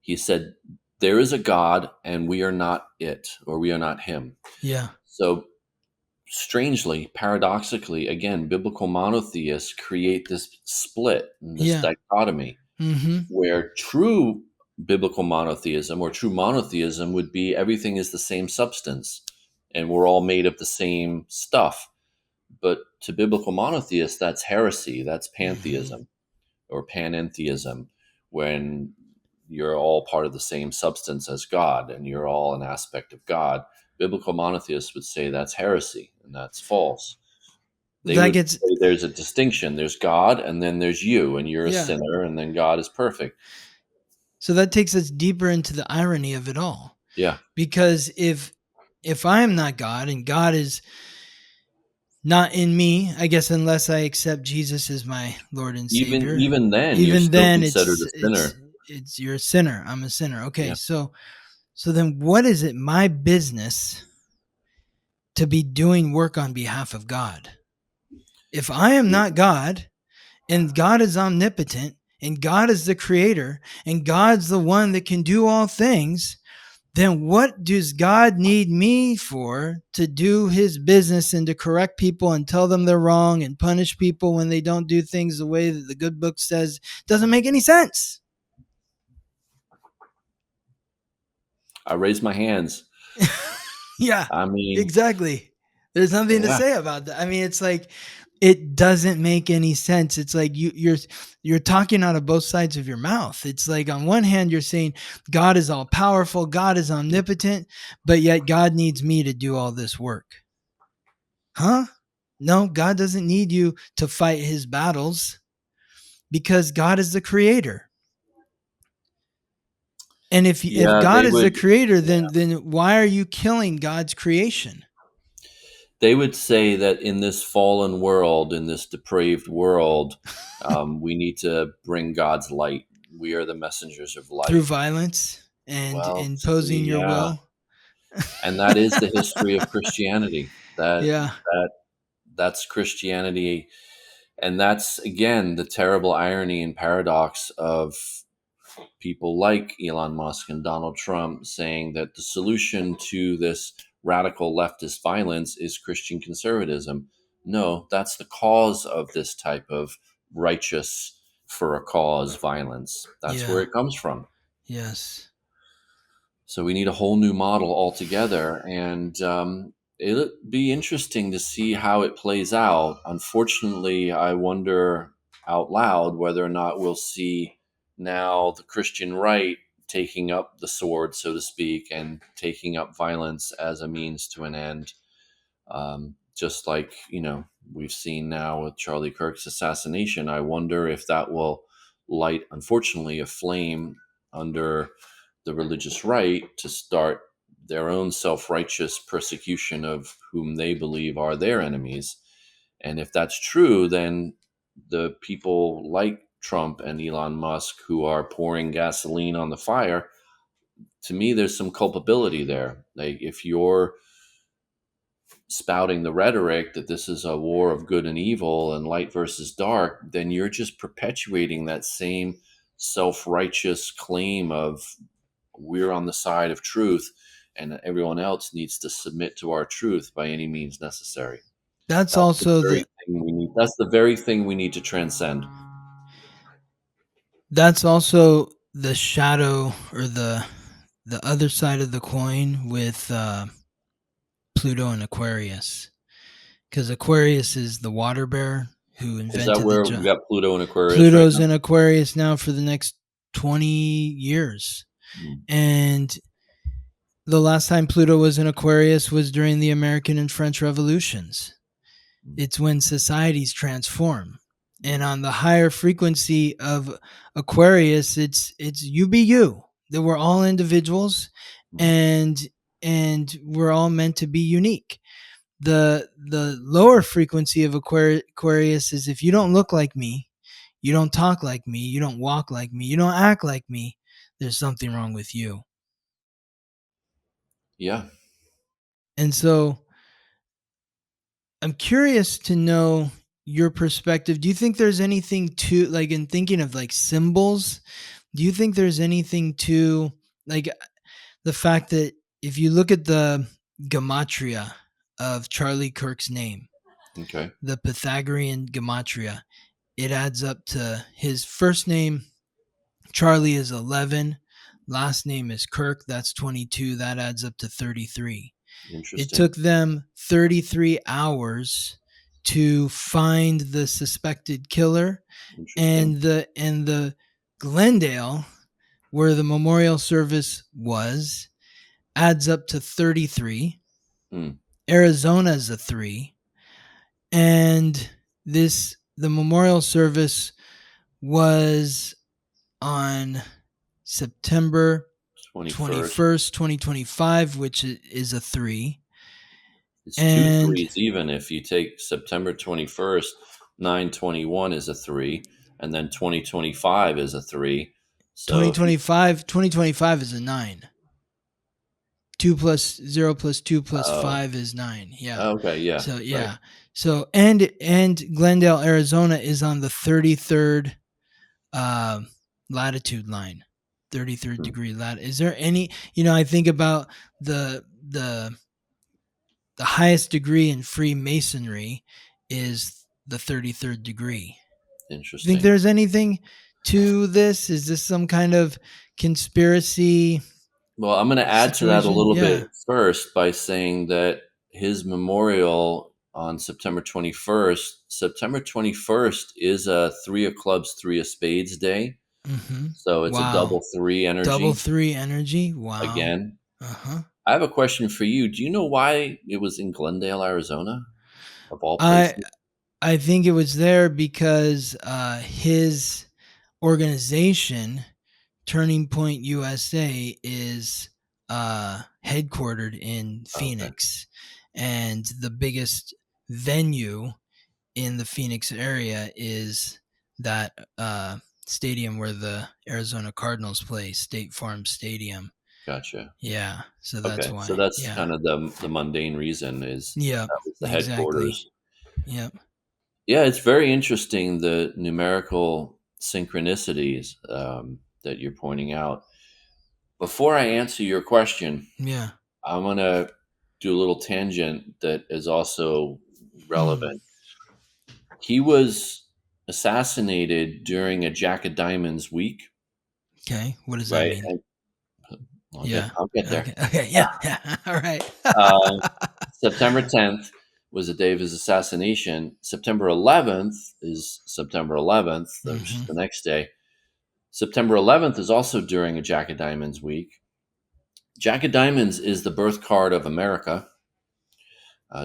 He said, there is a God and we are not it, or we are not him. yeah, So, strangely, paradoxically, again, biblical monotheists create this split and this yeah, dichotomy, mm-hmm, where true biblical monotheism, or true monotheism, would be everything is the same substance and we're all made of the same stuff. But to biblical monotheists, that's heresy. That's mm-hmm. pantheism or panentheism, when you're all part of the same substance as God and you're all an aspect of God. Biblical monotheists would say that's heresy and that's false. They That would gets, say there's a distinction. There's God and then there's you, and you're a yeah. sinner and then God is perfect. So that takes us deeper into the irony of it all. Yeah. Because if I am not God and God is not in me, I guess, unless I accept Jesus as my Lord and Even Savior, even then you're even still then considered a sinner. it's you're a sinner. I'm a sinner. Okay, Yeah. so then what is it my business to be doing work on behalf of God? If I am not God, and God is omnipotent, and God is the creator, and God's the one that can do all things, then what does God need me for to do his business and to correct people and tell them they're wrong and punish people when they don't do things the way that the good book says? Doesn't make any sense. I raise my hands. Yeah, I mean, exactly. There's nothing to yeah. say about that. I mean, it's like it doesn't make any sense. It's like you're talking out of both sides of your mouth. It's like on one hand you're saying God is all powerful, God is omnipotent, but yet God needs me to do all this work. Huh? No, God doesn't need you to fight his battles because God is the creator. And if Yeah, God they is the would. creator, then why are you killing God's creation? They would say that in this fallen world, in this depraved world, we need to bring God's light. We are the messengers of Through light. violence and Well, imposing your yeah, will. and that is the history of Christianity. Yeah. That's Christianity, and that's again the terrible irony and paradox of people like Elon Musk and Donald Trump saying that the solution to this radical leftist violence is Christian conservatism. No, that's the cause of this type of righteous for a cause violence. That's where Yeah. it comes from. Yes. So we need a whole new model altogether. And it'll be interesting to see how it plays out. Unfortunately, I wonder out loud whether or not we'll see now the Christian right taking up the sword, so to speak, and taking up violence as a means to an end. Just like, we've seen now with Charlie Kirk's assassination. I wonder if that will light, unfortunately, a flame under the religious right to start their own self righteous persecution of whom they believe are their enemies. And if that's true, then the people like Trump and Elon Musk who are pouring gasoline on the fire, to me, there's some culpability there. Like, if you're spouting the rhetoric that this is a war of good and evil and light versus dark, then you're just perpetuating that same self righteous claim of we're on the side of truth and everyone else needs to submit to our truth by any means necessary. That's That's the also very the thing we need. That's the very thing we need to transcend. that's also the shadow or the other side of the coin with Pluto and Aquarius, because Aquarius is the water bear who Is that invented the where we jar. got Pluto and Aquarius right Pluto's now? in Aquarius now for the next 20 years. Mm, And the last time Pluto was in Aquarius was during the American and French revolutions. mm, It's when societies transform. And mm, on the higher frequency of Aquarius, it's you be you. That we're all individuals, mm. and we're all meant to be unique. The lower frequency of Aquarius is if you don't look like me, you don't talk like me, you don't walk like me, you don't act like me, there's something wrong with you. Yeah. And so I'm curious to know your perspective. Do you think there's anything to, like, in thinking of like symbols? Do you think there's anything to, like, the fact that if you look at the gematria of Charlie Kirk's name, Okay. the Pythagorean gematria, it adds up to his first name, Charlie, is 11. Last name is Kirk. That's 22. That adds up to 33. It Interesting. took them 33 hours to find the suspected killer, Interesting. and the Glendale, where the memorial service was, adds up to 33. Mm. Arizona is a 3, and the memorial service was on September 21st. 21st, 2025, which is a 3. It's two And threes, even if you take September 21st, 9/21 is a three, and then 2025 is a three. So if you, 2025 is a 9. 2 plus 0 plus 2 plus oh, 5 is 9. Yeah. okay, yeah, So, right. yeah. So, and Glendale, Arizona is on the 33rd uh, latitude line. 33rd Hmm. degree lat. Is there any, I think about the highest degree in Freemasonry is the 33rd degree. You think Interesting. there's anything to this? Is this some kind of conspiracy Well, I'm going to add to that a situation? little Yeah. bit first by saying that his memorial on September 21st, September 21st is a three of clubs, three of spades day. Mm-hmm. So it's a Wow. double three Double energy 3 energy. Wow. again. Uh-huh. I have a question for you. Do you know why it was in Glendale, Arizona, of all I places? I think it was there because his organization, Turning Point USA, is headquartered in Okay, Phoenix, and the biggest venue in the Phoenix area is that stadium where the Arizona Cardinals play, State Farm Stadium. gotcha. Yeah, so that's Okay, so why. that's Yeah. kind of the mundane reason is Yep. that was the Exactly. headquarters. Yep. Yeah, it's very interesting the numerical synchronicities that you're pointing out. Before I answer your question, Yeah. I'm gonna do a little tangent that is also Hmm. relevant. He was assassinated during a Jack of Diamonds week, Okay. What does that right? mean? And Yeah. I'll get there. Okay. Okay. Yeah. Yeah. All right. Uh, September 10th was the day of his assassination. September 11th is September 11th, which is Hmm. the next day. September 11th is also during a Jack of Diamonds week. Jack of Diamonds is the birth card of America.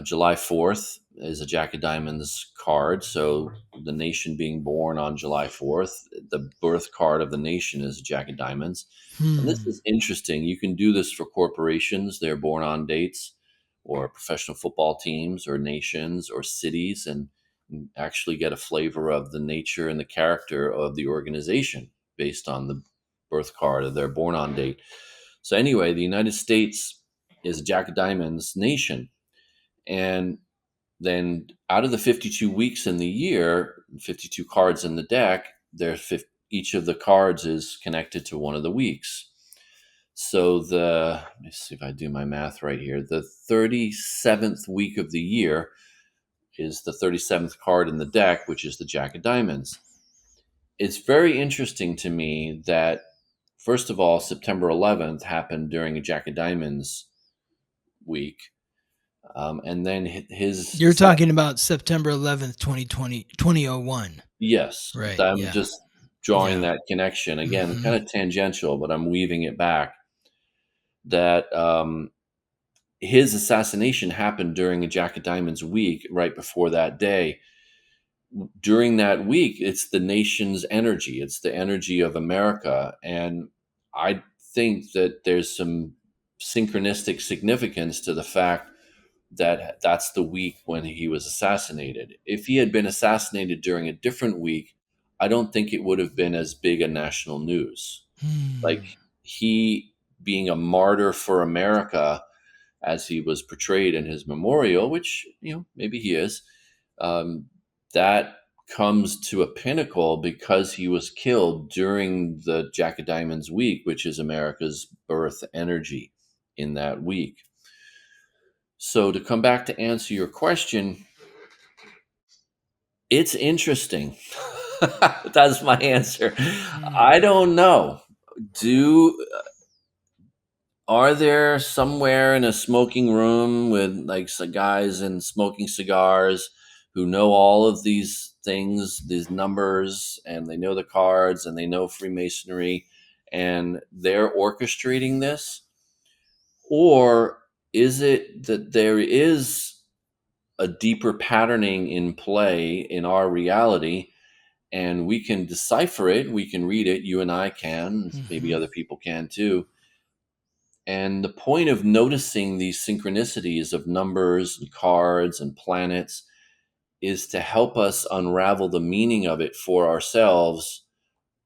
July 4th is a Jack of Diamonds card. So the nation being born on July 4th, the birth card of the nation is Jack of Diamonds. And this Hmm. is interesting. You can do this for corporations, they're born on dates, or professional football teams, or nations, or cities, and actually get a flavor of the nature and the character of the organization based on the birth card of their born on date. So, anyway, the United States is a Jack of Diamonds nation. And then out of the 52 weeks in the year, 52 cards in the deck, each of the cards is connected to one of the weeks. So let me see if I do my math right here. The 37th week of the year is the 37th card in the deck, which is the Jack of Diamonds. It's very interesting to me that, first of all, September 11th happened during a Jack of Diamonds week. And then his You're talking about September 11th, 2001. yes, Right. I'm Yeah. just drawing Yeah. that connection again, Mm-hmm. kind of tangential, but I'm weaving it back. That his assassination happened during a Jack of Diamonds week, right before that day. During that week, it's the nation's energy, it's the energy of America. And I think that there's some synchronistic significance to the fact that that's the week when he was assassinated. If he had been assassinated during a different week, I don't think it would have been as big a national news. Like, Hmm. he being a martyr for America as he was portrayed in his memorial, which, maybe he is, um, that comes to a pinnacle because he was killed during the Jack of Diamonds week, which is America's birth energy in that week. So, to come back to answer your question, it's interesting. That's my answer. Hmm. I don't know. Do Are there somewhere in a smoking room with like guys and smoking cigars who know all of these things, these numbers, and they know the cards and they know Freemasonry, and they're orchestrating this? Or is it that there is a deeper patterning in play in our reality, and we can decipher it, we can read it, you and I can, maybe Hmm. other people can too. And the point of noticing these synchronicities of numbers and cards and planets is to help us unravel the meaning of it for ourselves,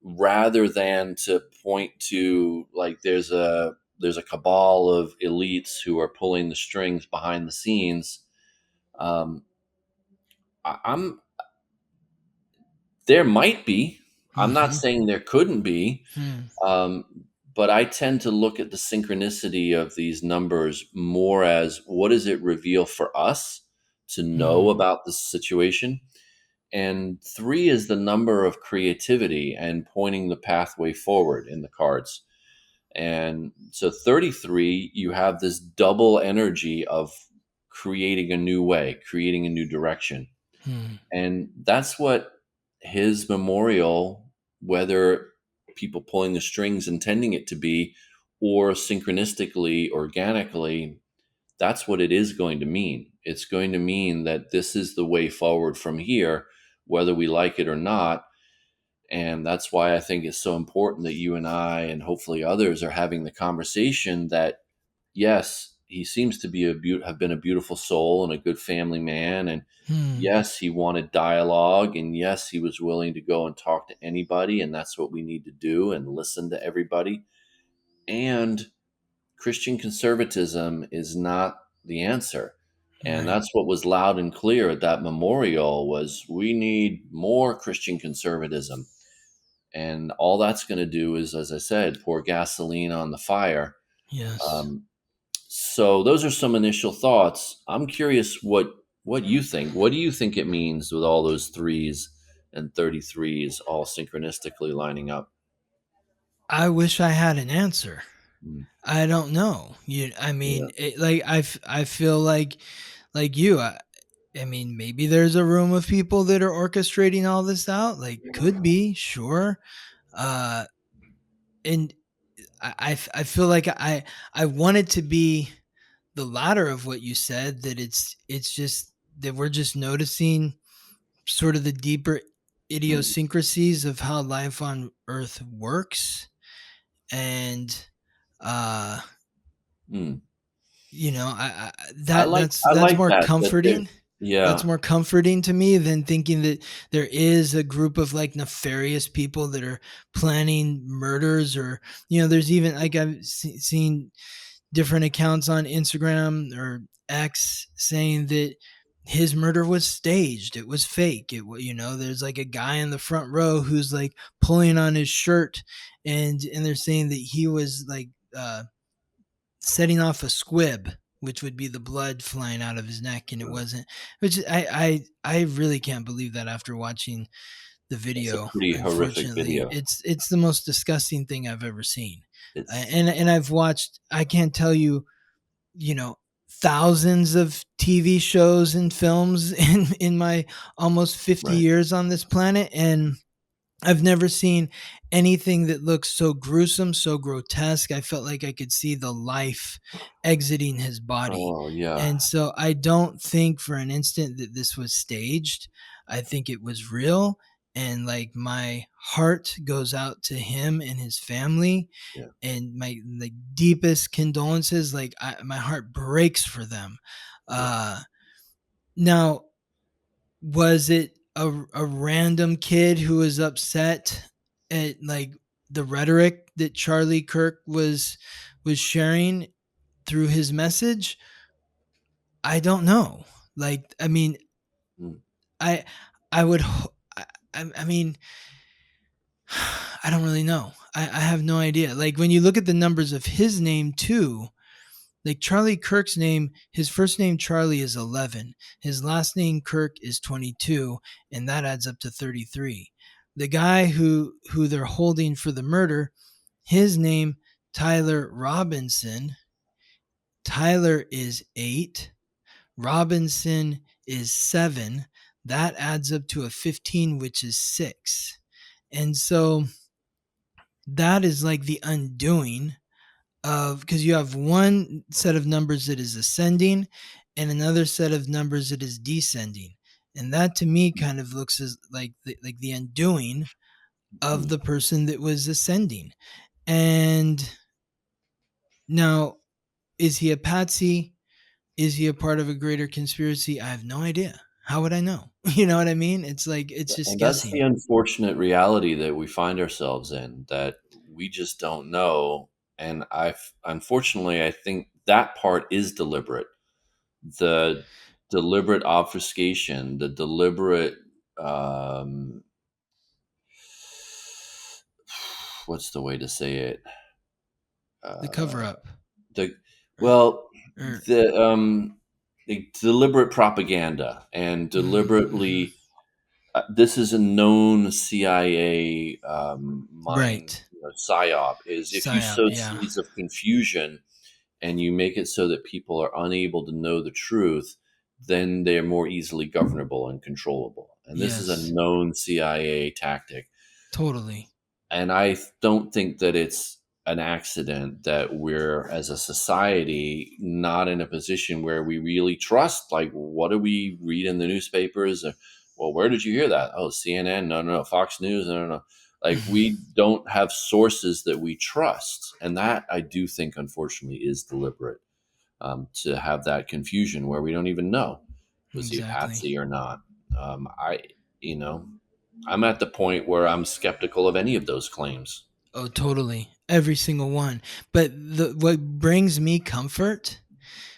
rather than to point to, like, there's a cabal of elites who are pulling the strings behind the scenes. um, I'm There might be. I'm not Hmm. saying there couldn't be. Hmm. Um, but I tend to look at the synchronicity of these numbers more as, what does it reveal for us to know Hmm. about the situation? And three is the number of creativity and pointing the pathway forward in the cards. And so 33, you have this double energy of creating a new way, creating a new direction. Hmm. And that's what his memorial, whether people pulling the strings intending it to be, or synchronistically, organically, that's what it is going to mean. It's going to mean that this is the way forward from here, whether we like it or not. And that's why I think it's so important that you and I, and hopefully others, are having the conversation that, yes, he seems to be have been a beautiful soul and a good family man. And Hmm. yes, he wanted dialogue. And yes, he was willing to go and talk to anybody. And that's what we need to do, and listen to everybody. And Christian conservatism is not the answer. And Right. that's what was loud and clear at that memorial: was, we need more Christian conservatism. And all that's going to do is, as I said, pour gasoline on the fire. Yes. Um, so those are some initial thoughts. I'm curious what you think. What do you think it means with all those threes and 33s all synchronistically lining up? I wish I had an answer. Mm, I don't know. yeah. Like I feel like you. I mean, maybe there's a room of people that are orchestrating all this out. Like, could be, sure. Uh, and I feel like I want it to be the latter of what you said. That it's just that we're just noticing sort of the deeper Mm, idiosyncrasies of how life on Earth works, and uh, mm. that's I that's like more that. That there. comforting. That's Yeah. more comforting to me than thinking that there is a group of like nefarious people that are planning murders, or there's even like seen different accounts on Instagram or X saying that his murder was staged. It was fake. There's like a guy in the front row who's like pulling on his shirt, and they're saying that he was like setting off a squib. which would be the blood flying out of his neck, and it Right. wasn't. Which I really can't believe that after watching the It's a video. pretty horrific Unfortunately, video. it's the most disgusting thing I've ever seen. It's And I've watched. I can't tell you, thousands of TV shows and films in my almost 50 right. years on this planet, and I've never seen anything that looks so gruesome, so grotesque. I felt like I could see the life exiting his body. Oh yeah, And so I don't think for an instant that this was staged. I think it was real. And like my heart goes out to him and his family, yeah. and my like deepest condolences. Like my heart breaks for them. Yeah. Uh, Now, was it a random kid who was upset at like the rhetoric that Charlie Kirk was sharing through his message? I don't know. Like, I mean, Mm, I I would I mean, I don't really know. I have no idea. Like when you look at the numbers of his name too, like Charlie Kirk's name, his first name Charlie is 11. His last name Kirk is 22, and that adds up to 33. The guy who they're holding for the murder, his name Tyler Robinson. Tyler is 8. Robinson is 7. That adds up to a 15, which is 6. And so that is like the undoing of, because you have one set of numbers that is ascending and another set of numbers that is descending, and that to me kind of looks as like the undoing of mm. the person that was ascending. And now, is he a patsy? Is he a part of a greater conspiracy? I have no idea. How would I know? You know what I mean? It's like it's just And that's the guessing. unfortunate reality that we find ourselves in, that we just don't know. And unfortunately, I think that part is deliberate. The deliberate obfuscation, the deliberate, um, what's the way to say it? The cover Uh, up, the or, well, or the deliberate propaganda and mm-hmm. deliberately. This is a known CIA mind, Right, psyop. Is if you psyop, sow yeah, seeds of confusion and you make it so that people are unable to know the truth, then they're more easily governable and controllable. And this is a yes, known CIA tactic. totally. And I don't think that it's an accident that we're, as a society, not in a position where we really trust. Like, what do we read in the newspapers? Well, where did you hear that? Oh, CNN. No, no, no. Fox News. No, no, no. Like, we don't have sources that we trust. And that, I do think, unfortunately, is deliberate, to have that confusion where we don't even know, was he a Exactly. patsy or not. I, you know, I'm at the point where I'm skeptical of any of those claims. Oh, totally. Every single one. But what brings me comfort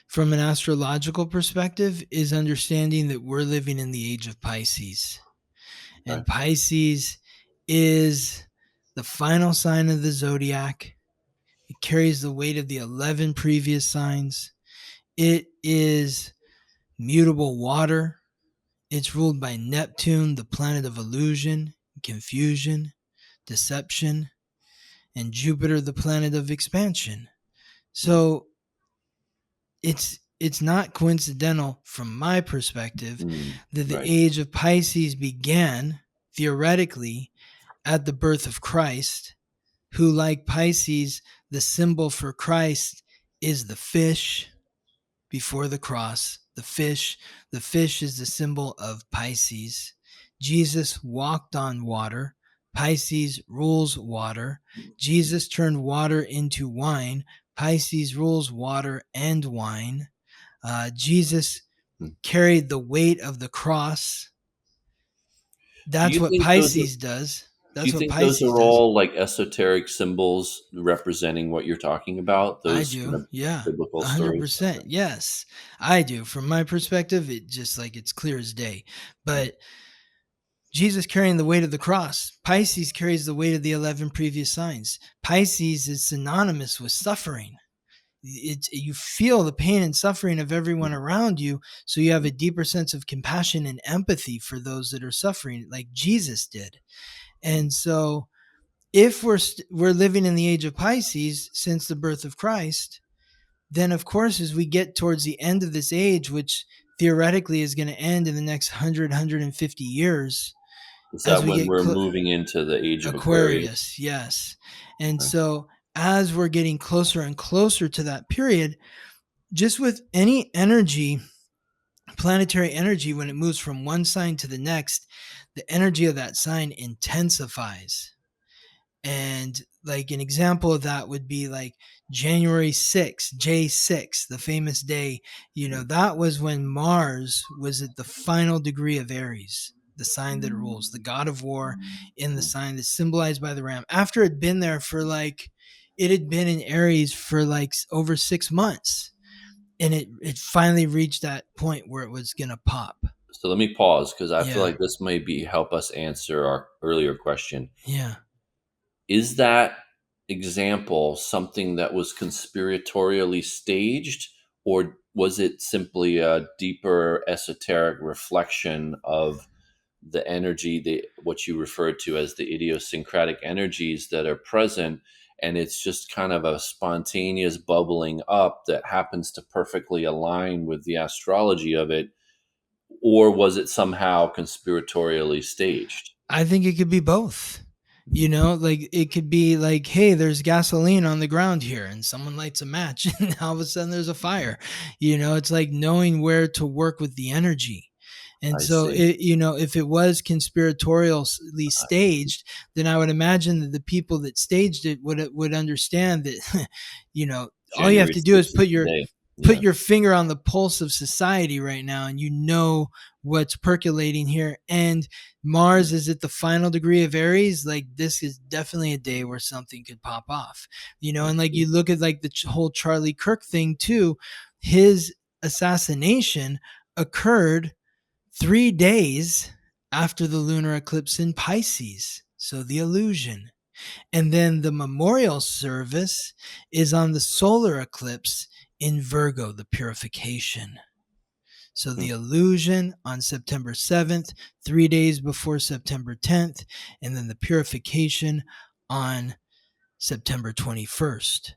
from an astrological perspective is understanding that we're living in the age of Pisces. Right. And Pisces is the final sign of the zodiac. It carries the weight of the 11 previous signs. It is mutable water. It's ruled by Neptune, the planet of illusion, confusion, deception, and Jupiter, the planet of expansion. Mm, So it's not coincidental from my perspective that the right. age of Pisces began theoretically at the birth of Christ, who, like Pisces, the symbol for Christ is the fish before the cross. The fish is the symbol of Pisces. Jesus walked on water. Pisces rules water. Jesus turned water into wine. Pisces rules water and wine. Jesus Mm. carried the weight of the cross. Do That's you what think those are? Pisces does. Do That's you what think those Pisces are does. all like esoteric symbols representing what you're talking about? I Those kind do. of Yeah. biblical stories. 100%. Yes. I do. From my perspective, it just like it's clear as day. Okay. But Jesus carrying the weight of the cross. Pisces carries the weight of the 11 previous signs. Pisces is synonymous with suffering. you feel the pain and suffering of everyone around you, so you have a deeper sense of compassion and empathy for those that are suffering, like Jesus did. And so, if we're living in the age of Pisces since the birth of Christ, then of course, as we get towards the end of this age, which theoretically is going to end in the next 150 years, Is as that we when get we're moving into the age of Aquarius? Aquarius, yes. And Okay. so, as we're getting closer and closer to that period, just with any energy, planetary energy, when it moves from one sign to the next, the energy of that sign intensifies. And like an example of that would be like January 6th, J6, the famous day. That was when Mars was at the final degree of Aries, the sign that rules, the god of war, in the sign that's symbolized by the ram. After it had been there for like, it had been in Aries for like over 6 months. And it finally reached that point where it was going to pop. So let me pause because I feel Yeah. like this may be help us answer our earlier question. Yeah. Is that example something that was conspiratorially staged, or was it simply a deeper esoteric reflection of the energy, what you referred to as the idiosyncratic energies that are present, and it's just kind of a spontaneous bubbling up that happens to perfectly align with the astrology of it, or was it somehow conspiratorially staged? I think it could be both. Like it could be like, hey, there's gasoline on the ground here, and someone lights a match, and all of a sudden there's a fire. It's like knowing where to work with the energy. And I so, see. if it was conspiratorially staged, then I would imagine that the people that staged it would understand that, all you have January to do is 6th is the day. put Yeah. your finger on the pulse of society right now, and what's percolating here. And Mars is at the final degree of Aries. Like, this is definitely a day where something could pop off, I and like see. you look at like the whole Charlie Kirk thing too. His assassination occurred 3 days after the lunar eclipse in Pisces. So the illusion. And then the memorial service is on the solar eclipse in Virgo, the purification. So Hmm. the illusion on September 7th, 3 days before September 10th, and then the purification on September 21st.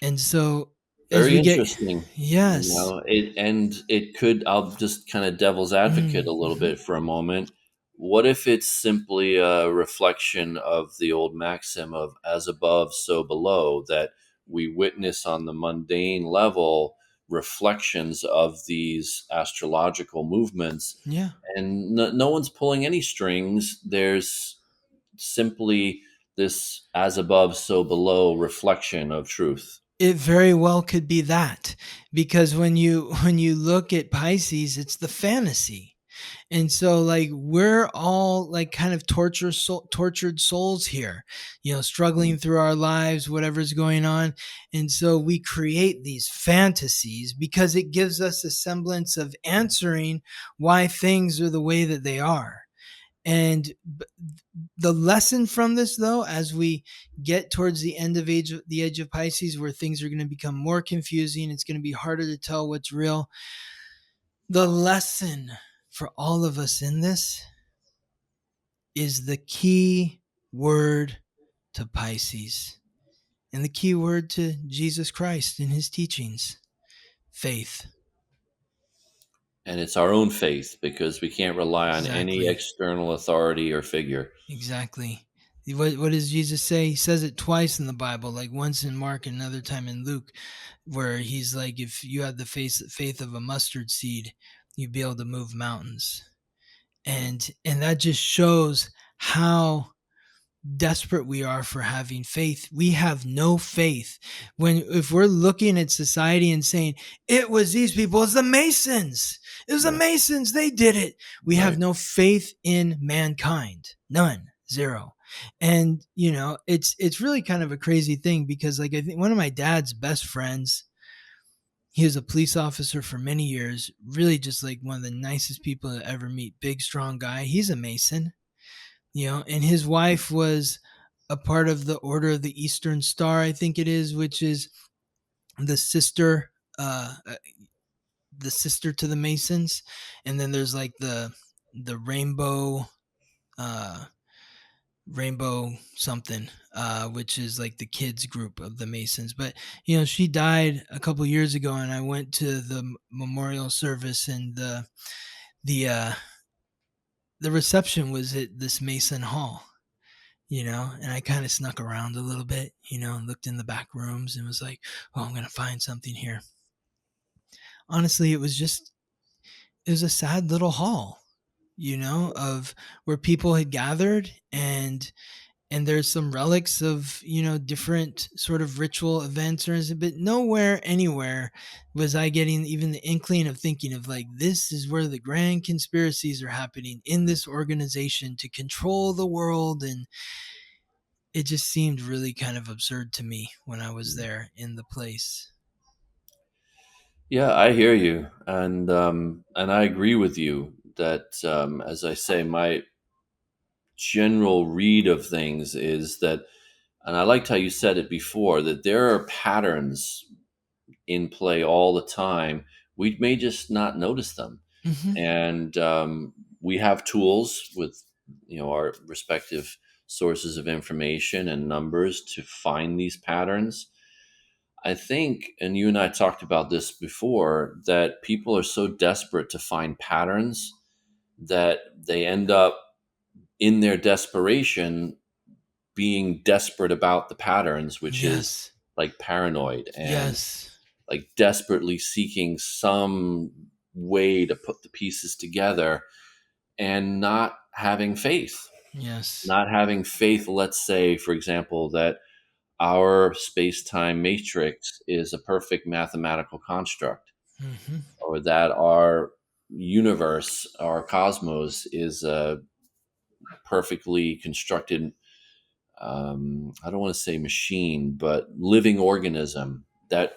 And so as Very we get, interesting. yes. It could, I'll just kind of devil's advocate a little Mm-hmm. bit for a moment. What if it's simply a reflection of the old maxim of as above, so below, that we witness on the mundane level reflections of these astrological movements, Yeah. and no one's pulling any strings. There's simply this as above, so below reflection of truth. It very well could be that, because when you look at Pisces, it's the fantasy. And so like we're all like kind of tortured souls here, struggling through our lives, whatever's going on. And so we create these fantasies because it gives us a semblance of answering why things are the way that they are. And the lesson from this, though, as we get towards the end of the age of Pisces, where things are going to become more confusing, it's going to be harder to tell what's real. The lesson for all of us in this is the key word to Pisces and the key word to Jesus Christ in his teachings: faith. And it's our own faith because we can't rely on any Exactly. external authority or figure. Exactly. What does Jesus say? He says it twice in the Bible, like once in Mark and another time in Luke, where he's like, if you had the faith of a mustard seed, you'd be able to move mountains. And that just shows how desperate we are for having faith. We have no faith. If we're looking at society and saying it was these people, it's the Masons, it was the Right. Masons, they did it, we have Right. no faith in mankind. None. Zero. And it's really kind of a crazy thing, because like I think one of my dad's best friends, he was a police officer for many years, really just like one of the nicest people to ever meet, big strong guy. He's a Mason, and his wife was a part of the Order of the Eastern Star, I think it is, which is the sister, uh, uh, the sister to the Masons, and then there's like the uh, rainbow something, which is like the kids group of the Masons. But she died a couple years ago, and I went to the memorial service, and the the reception was at this Mason Hall. And I kind of snuck around a little bit, and looked in the back rooms and was like, oh, I'm gonna find something here. Honestly, it was a sad little hall, of where people had gathered, and there's some relics of different sort of ritual events, but nowhere anywhere was I getting even the inkling of thinking of like, this is where the grand conspiracies are happening in this organization to control the world. And it just seemed really kind of absurd to me when I was there in the place. Yeah, I hear you, and I agree with you that, as I say, my general read of things is that, and I liked how you said it before, that there are patterns in play all the time. We may just not notice them, Hmm. and we have tools with our respective sources of information and numbers to find these patterns. I think, and you and I talked about this before, that people are so desperate to find patterns that they end up in their desperation being desperate about the patterns, which is Yes. like paranoid and Yes. like desperately seeking some way to put the pieces together and not having faith. Yes. Not having faith, let's say, for example, that our space time matrix is a perfect mathematical construct, Hmm. or that our universe, our cosmos, is a perfectly constructed, I don't want to say machine, but living organism that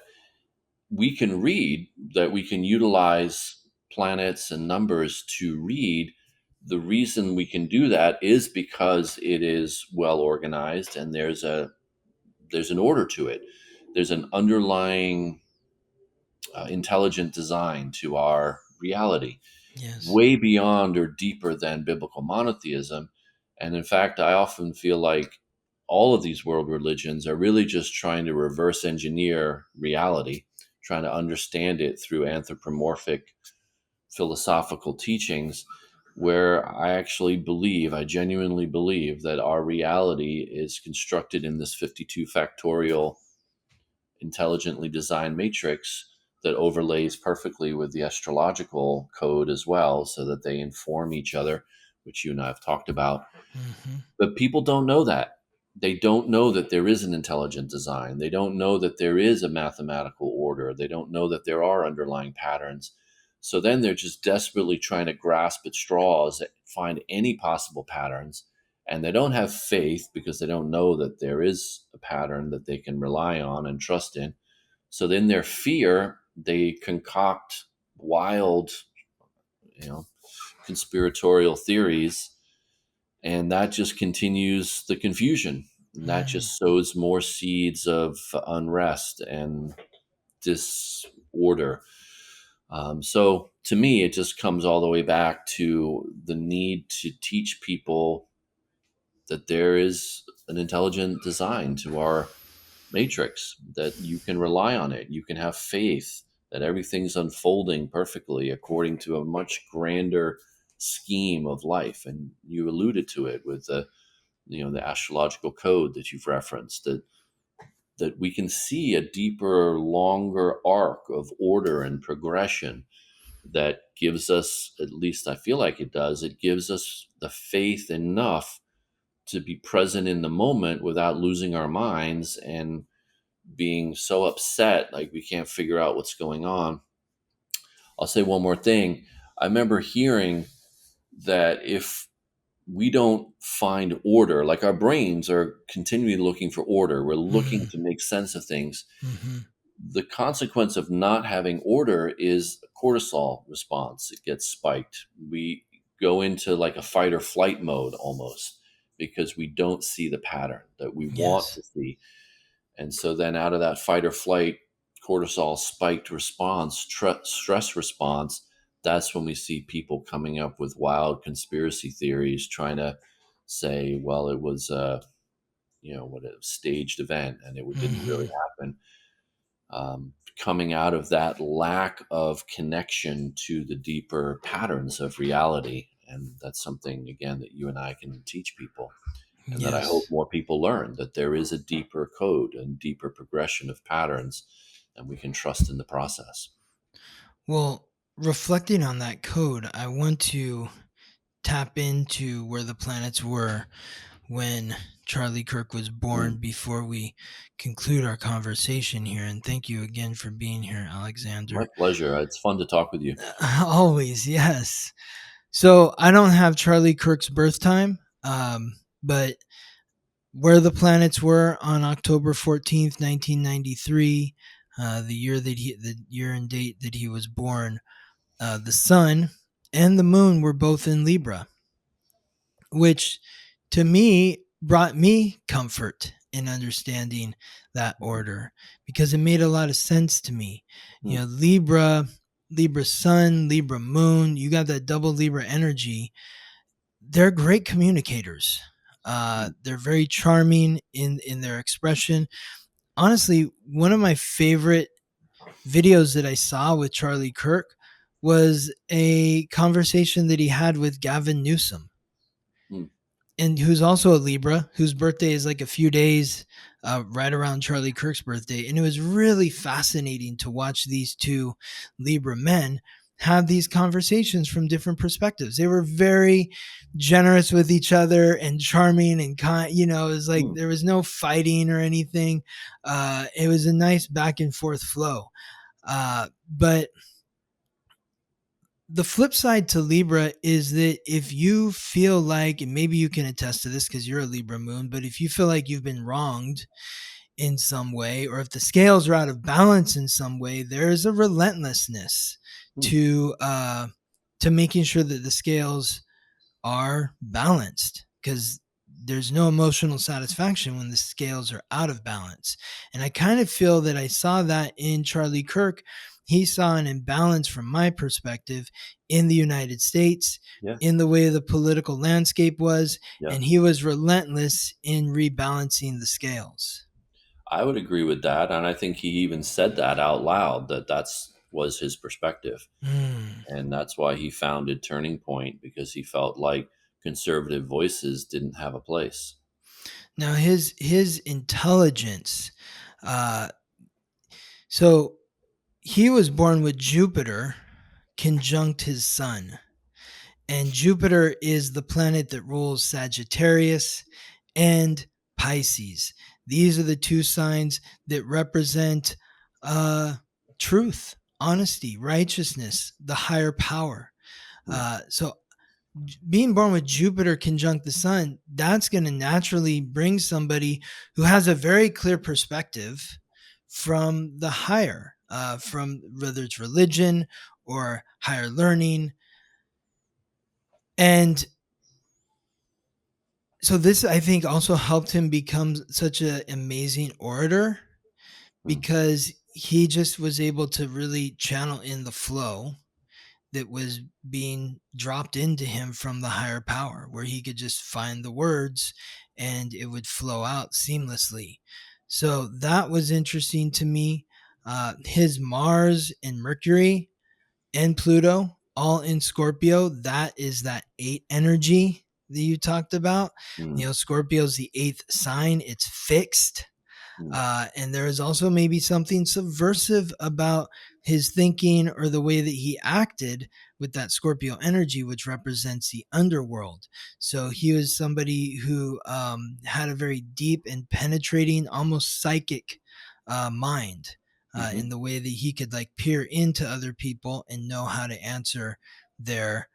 we can read, that we can utilize planets and numbers to read. The reason we can do that is because it is well organized and there's an order to it. There's an underlying intelligent design to our reality, Yes. way beyond or deeper than biblical monotheism. And in fact, I often feel like all of these world religions are really just trying to reverse engineer reality, trying to understand it through anthropomorphic philosophical teachings. Where I actually believe, I genuinely believe, that our reality is constructed in this 52 factorial intelligently designed matrix that overlays perfectly with the astrological code as well, so that they inform each other, which you and I have talked about. Hmm. But people don't know that. They don't know that there is an intelligent design. They don't know that there is a mathematical order. They don't know that there are underlying patterns. So then they're just desperately trying to grasp at straws, find any possible patterns. And they don't have faith because they don't know that there is a pattern that they can rely on and trust in. So then their fear, they concoct wild, you know, conspiratorial theories, and that just continues the confusion. And that Mm. just sows more seeds of unrest and disorder. So to me, it just comes all the way back to the need to teach people that there is an intelligent design to our matrix, that you can rely on it. You can have faith that everything's unfolding perfectly according to a much grander scheme of life. And you alluded to it with the astrological code that you've referenced, that we can see a deeper, longer arc of order and progression that gives us, at least I feel like it does, it gives us the faith enough to be present in the moment without losing our minds and being so upset like we can't figure out what's going on. I'll say one more thing. I remember hearing that if we don't find order, like our brains are continually looking for order, we're looking Mm. to make sense of things. Hmm. The consequence of not having order is a cortisol response. It gets spiked. We go into like a fight or flight mode almost because we don't see the pattern that we want Yes. to see. And so then out of that fight or flight, cortisol spiked response, stress response, that's when we see people coming up with wild conspiracy theories trying to say, well, it was what a staged event and it didn't really Hmm. happen. Coming out of that lack of connection to the deeper patterns of reality. And that's something, again, that you and I can teach people, and that I hope Yes. more people learn, that there is a deeper code and deeper progression of patterns, and we can trust in the process. Well, reflecting on that code, I want to tap into where the planets were when Charlie Kirk was born Mm, before we conclude our conversation here. And thank you again for being here, my Alexander. pleasure. It's fun to talk with you. Always, yes. So I don't have Charlie Kirk's birth time, but where the planets were on October 14th, 1993, the year and date that he was born, the sun and the moon were both in Libra, which to me brought me comfort in understanding that order because it made a lot of sense to me. You Mm, know, Libra sun, Libra moon, you got that double Libra energy. They're great communicators. mm, They're very charming in their expression. Honestly, one of my favorite videos that I saw with Charlie Kirk was a conversation that he had with Gavin Newsom, mm, and who's also a Libra, whose birthday is like a few days right around Charlie Kirk's birthday. And it was really fascinating to watch these two Libra men have these conversations from different perspectives. They were very generous with each other and charming and kind. You know, it was like mm, there was no fighting or anything. It was a nice back and forth flow. But the flip side to Libra is that if you feel like, and maybe you can attest to this because you're a Libra moon, but if you feel like you've been wronged in some way, or if the scales are out of balance in some way, there is a relentlessness mm, to to making sure that the scales are balanced, because there's no emotional satisfaction when the scales are out of balance. And I kind of feel that I saw that in Charlie Kirk. He saw an imbalance from my perspective in the United States, yeah, in the way the political landscape was, yeah. and he was relentless in rebalancing the scales. I would agree with that, and I think he even said that out loud, that that's was his perspective, Mm. and that's why he founded Turning Point, because he felt like conservative voices didn't have a place. Now his intelligence. Uh, so he was born with Jupiter conjunct his sun. And Jupiter is the planet that rules Sagittarius and Pisces. These are the two signs that represent uh, truth, honesty, righteousness, the higher power. Hmm, So being born with Jupiter conjunct the sun, that's going to naturally bring somebody who has a very clear perspective from the higher, from whether it's religion or higher learning. And so this, I think, also helped him become such an amazing orator hmm, because he just was able to really channel in the flow that was being dropped into him from the higher power, where he could just find the words and it would flow out seamlessly. So that was interesting to me. His Mars and Mercury and Pluto all in Scorpio, that is that eight energy that you talked about. hmm, You know, Scorpio is the eighth sign, it's fixed. hmm, And there is also maybe something subversive about his thinking or the way that he acted with that Scorpio energy, which represents the underworld. So he was somebody who had a very deep and penetrating, almost psychic mind, hmm. in the way that he could like peer into other people and know how to answer their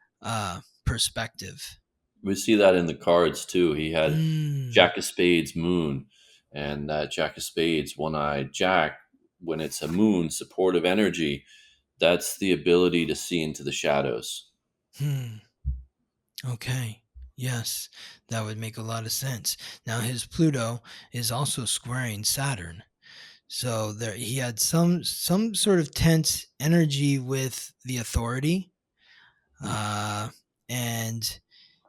perspective. We see that in the cards too. He had Mm, Jack of Spades moon, and that Jack of Spades one-eyed Jack, when it's a moon supportive energy, that's the ability to see into the shadows. hmm. Okay. Yes, that would make a lot of sense. Now, his Pluto is also squaring Saturn. So there he had some sort of tense energy with the authority, Mm, uh, and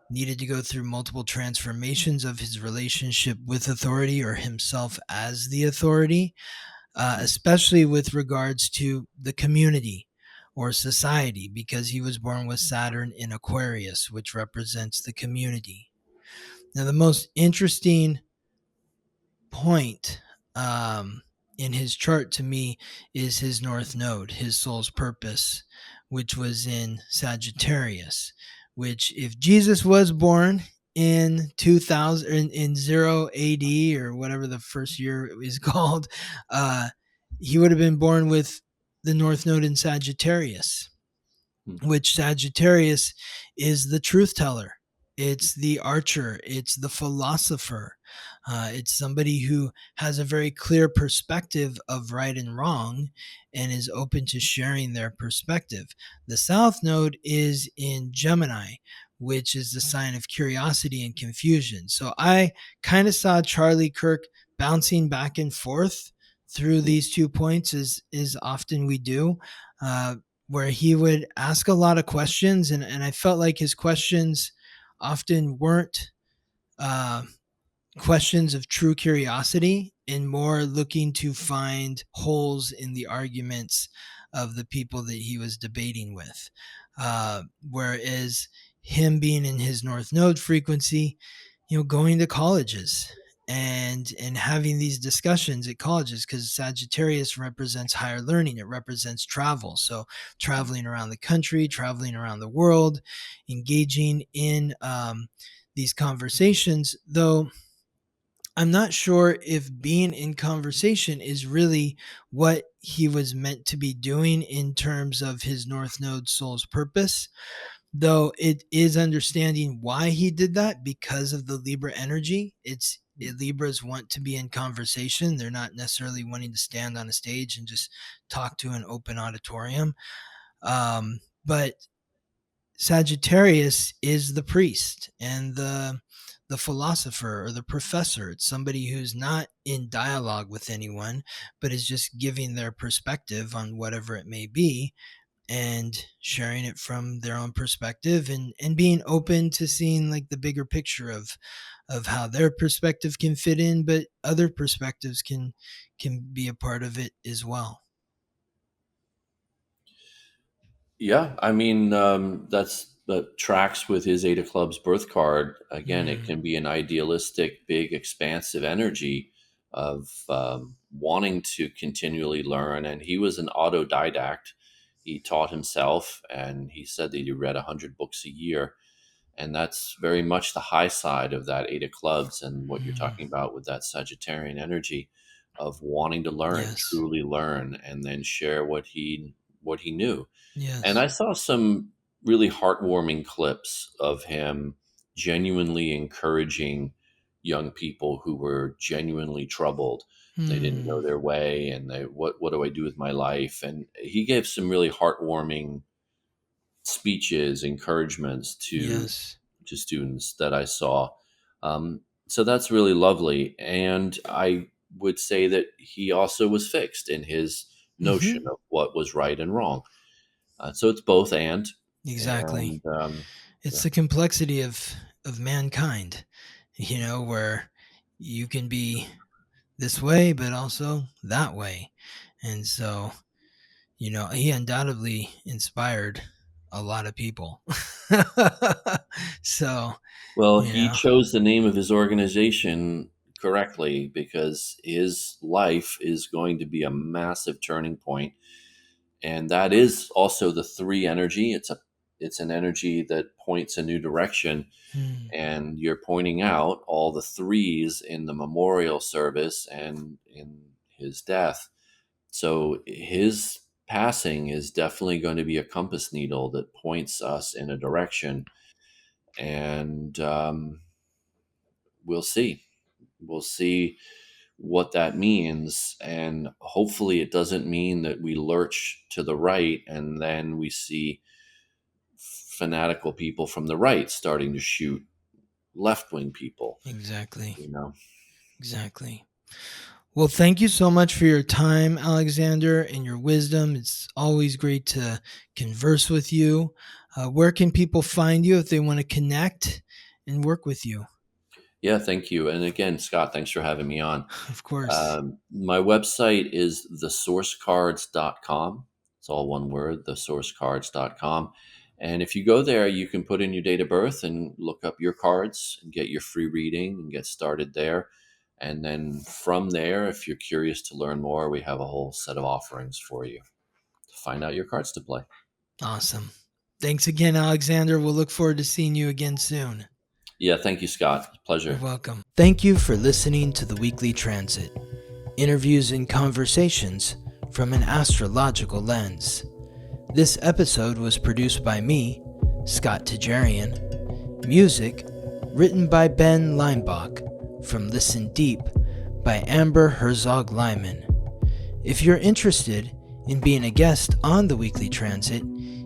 needed to go through multiple transformations of his relationship with authority or himself as the authority, mm, especially with regards to the community or society, because he was born with Saturn in Aquarius, which represents the community. Now, the most interesting point in his chart to me is his North Node, his soul's purpose, which was in Sagittarius. Which, if Jesus was born in 2000 in 0 AD or whatever the first year is called, uh, he would have been born with the North Node in Sagittarius, mm, which Sagittarius is the truth teller. It's the archer. It's the philosopher. It's somebody who has a very clear perspective of right and wrong and is open to sharing their perspective. The South Node is in Gemini, which is the sign of curiosity and confusion. So I kind of saw Charlie Kirk bouncing back and forth through mm. these 2 points, as often we do. Uh, where he would ask a lot of questions, and I felt like his questions often weren't uh, questions of true curiosity and more looking to find holes in the arguments of the people that he was debating with. Whereas him being in his North Node frequency, going to colleges and having these discussions at colleges, because Sagittarius represents higher learning, it represents travel. So traveling around the country, traveling around the world, engaging in these conversations, though I'm not sure if being in conversation is really what he was meant to be doing in terms of his North Node soul's purpose, though it is understanding why he did that because of the Libra energy. Libras want to be in conversation. They're not necessarily wanting to stand on a stage and just talk to an open auditorium. But Sagittarius is the priest and the philosopher or the professor. It's somebody who's not in dialogue with anyone, but is just giving their perspective on whatever it may be and sharing it from their own perspective, and being open to seeing like the bigger picture of how their perspective can fit in, but other perspectives can be a part of it as well. Yeah, I mean, that tracks with his Eight of Clubs birth card. Again, it Mm, can be an idealistic, big, expansive energy of wanting to continually learn. And he was an autodidact. He taught himself, and he said that he read 100 books a year. And that's very much the high side of that Eight of Clubs and what you're talking mm, about with that Sagittarian energy of wanting to learn, yes. truly learn, and then share what he knew. And Yes. I saw some really heartwarming clips of him genuinely encouraging young people who were genuinely troubled. They didn't know Hmm. their way, and what do I do with my life? And he gave some really heartwarming speeches, encouragements Yes. to students that I saw. So that's really lovely. And I would say that he also was fixed in his notion Hmm. of what was right and wrong. So it's both Exactly. and It's yeah. the complexity of mankind, where you can be this way, but also that way. And so, he undoubtedly inspired a lot of people. So, Well, you he know, chose the name of his organization correctly because his life is going to be a massive turning point, and that is also the three energy. It's an energy that points a new direction, hmm, and you're pointing out all the threes in the memorial service and in his death. So his passing is definitely going to be a compass needle that points us in a direction, and we'll see. We'll see what that means, and hopefully, it doesn't mean that we lurch to the right and then we see fanatical people from the right starting to shoot left wing people. exactly. You know. Exactly. Well, thank you so much for your time, Alexander, and your wisdom. It's always great to converse with you. Where can people find you if they want to connect and work with you? Yeah, thank you. And again, Scott, thanks for having me on. Of course. My website is thesourcecards.com. It's all one word, thesourcecards.com. And if you go there, you can put in your date of birth and look up your cards and get your free reading and get started there. And then from there, if you're curious to learn more, we have a whole set of offerings for you to find out your cards to play. Awesome. Thanks again, Alexander. We'll look forward to seeing you again soon. Yeah, thank you, Scott. You're Pleasure. welcome. Thank you for listening to the Weekly Transit. Interviews and conversations from an astrological lens. This episode was produced by me, Scott Tajarian. Music written by Ben Leinbach from Listen Deep by Amber Herzog Lyman. If you're interested in being a guest on the Weekly Transit,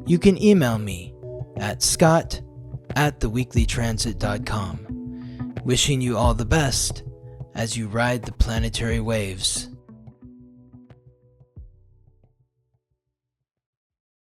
you can email me at scott@theweeklytransit.com. Wishing you all the best as you ride the planetary waves.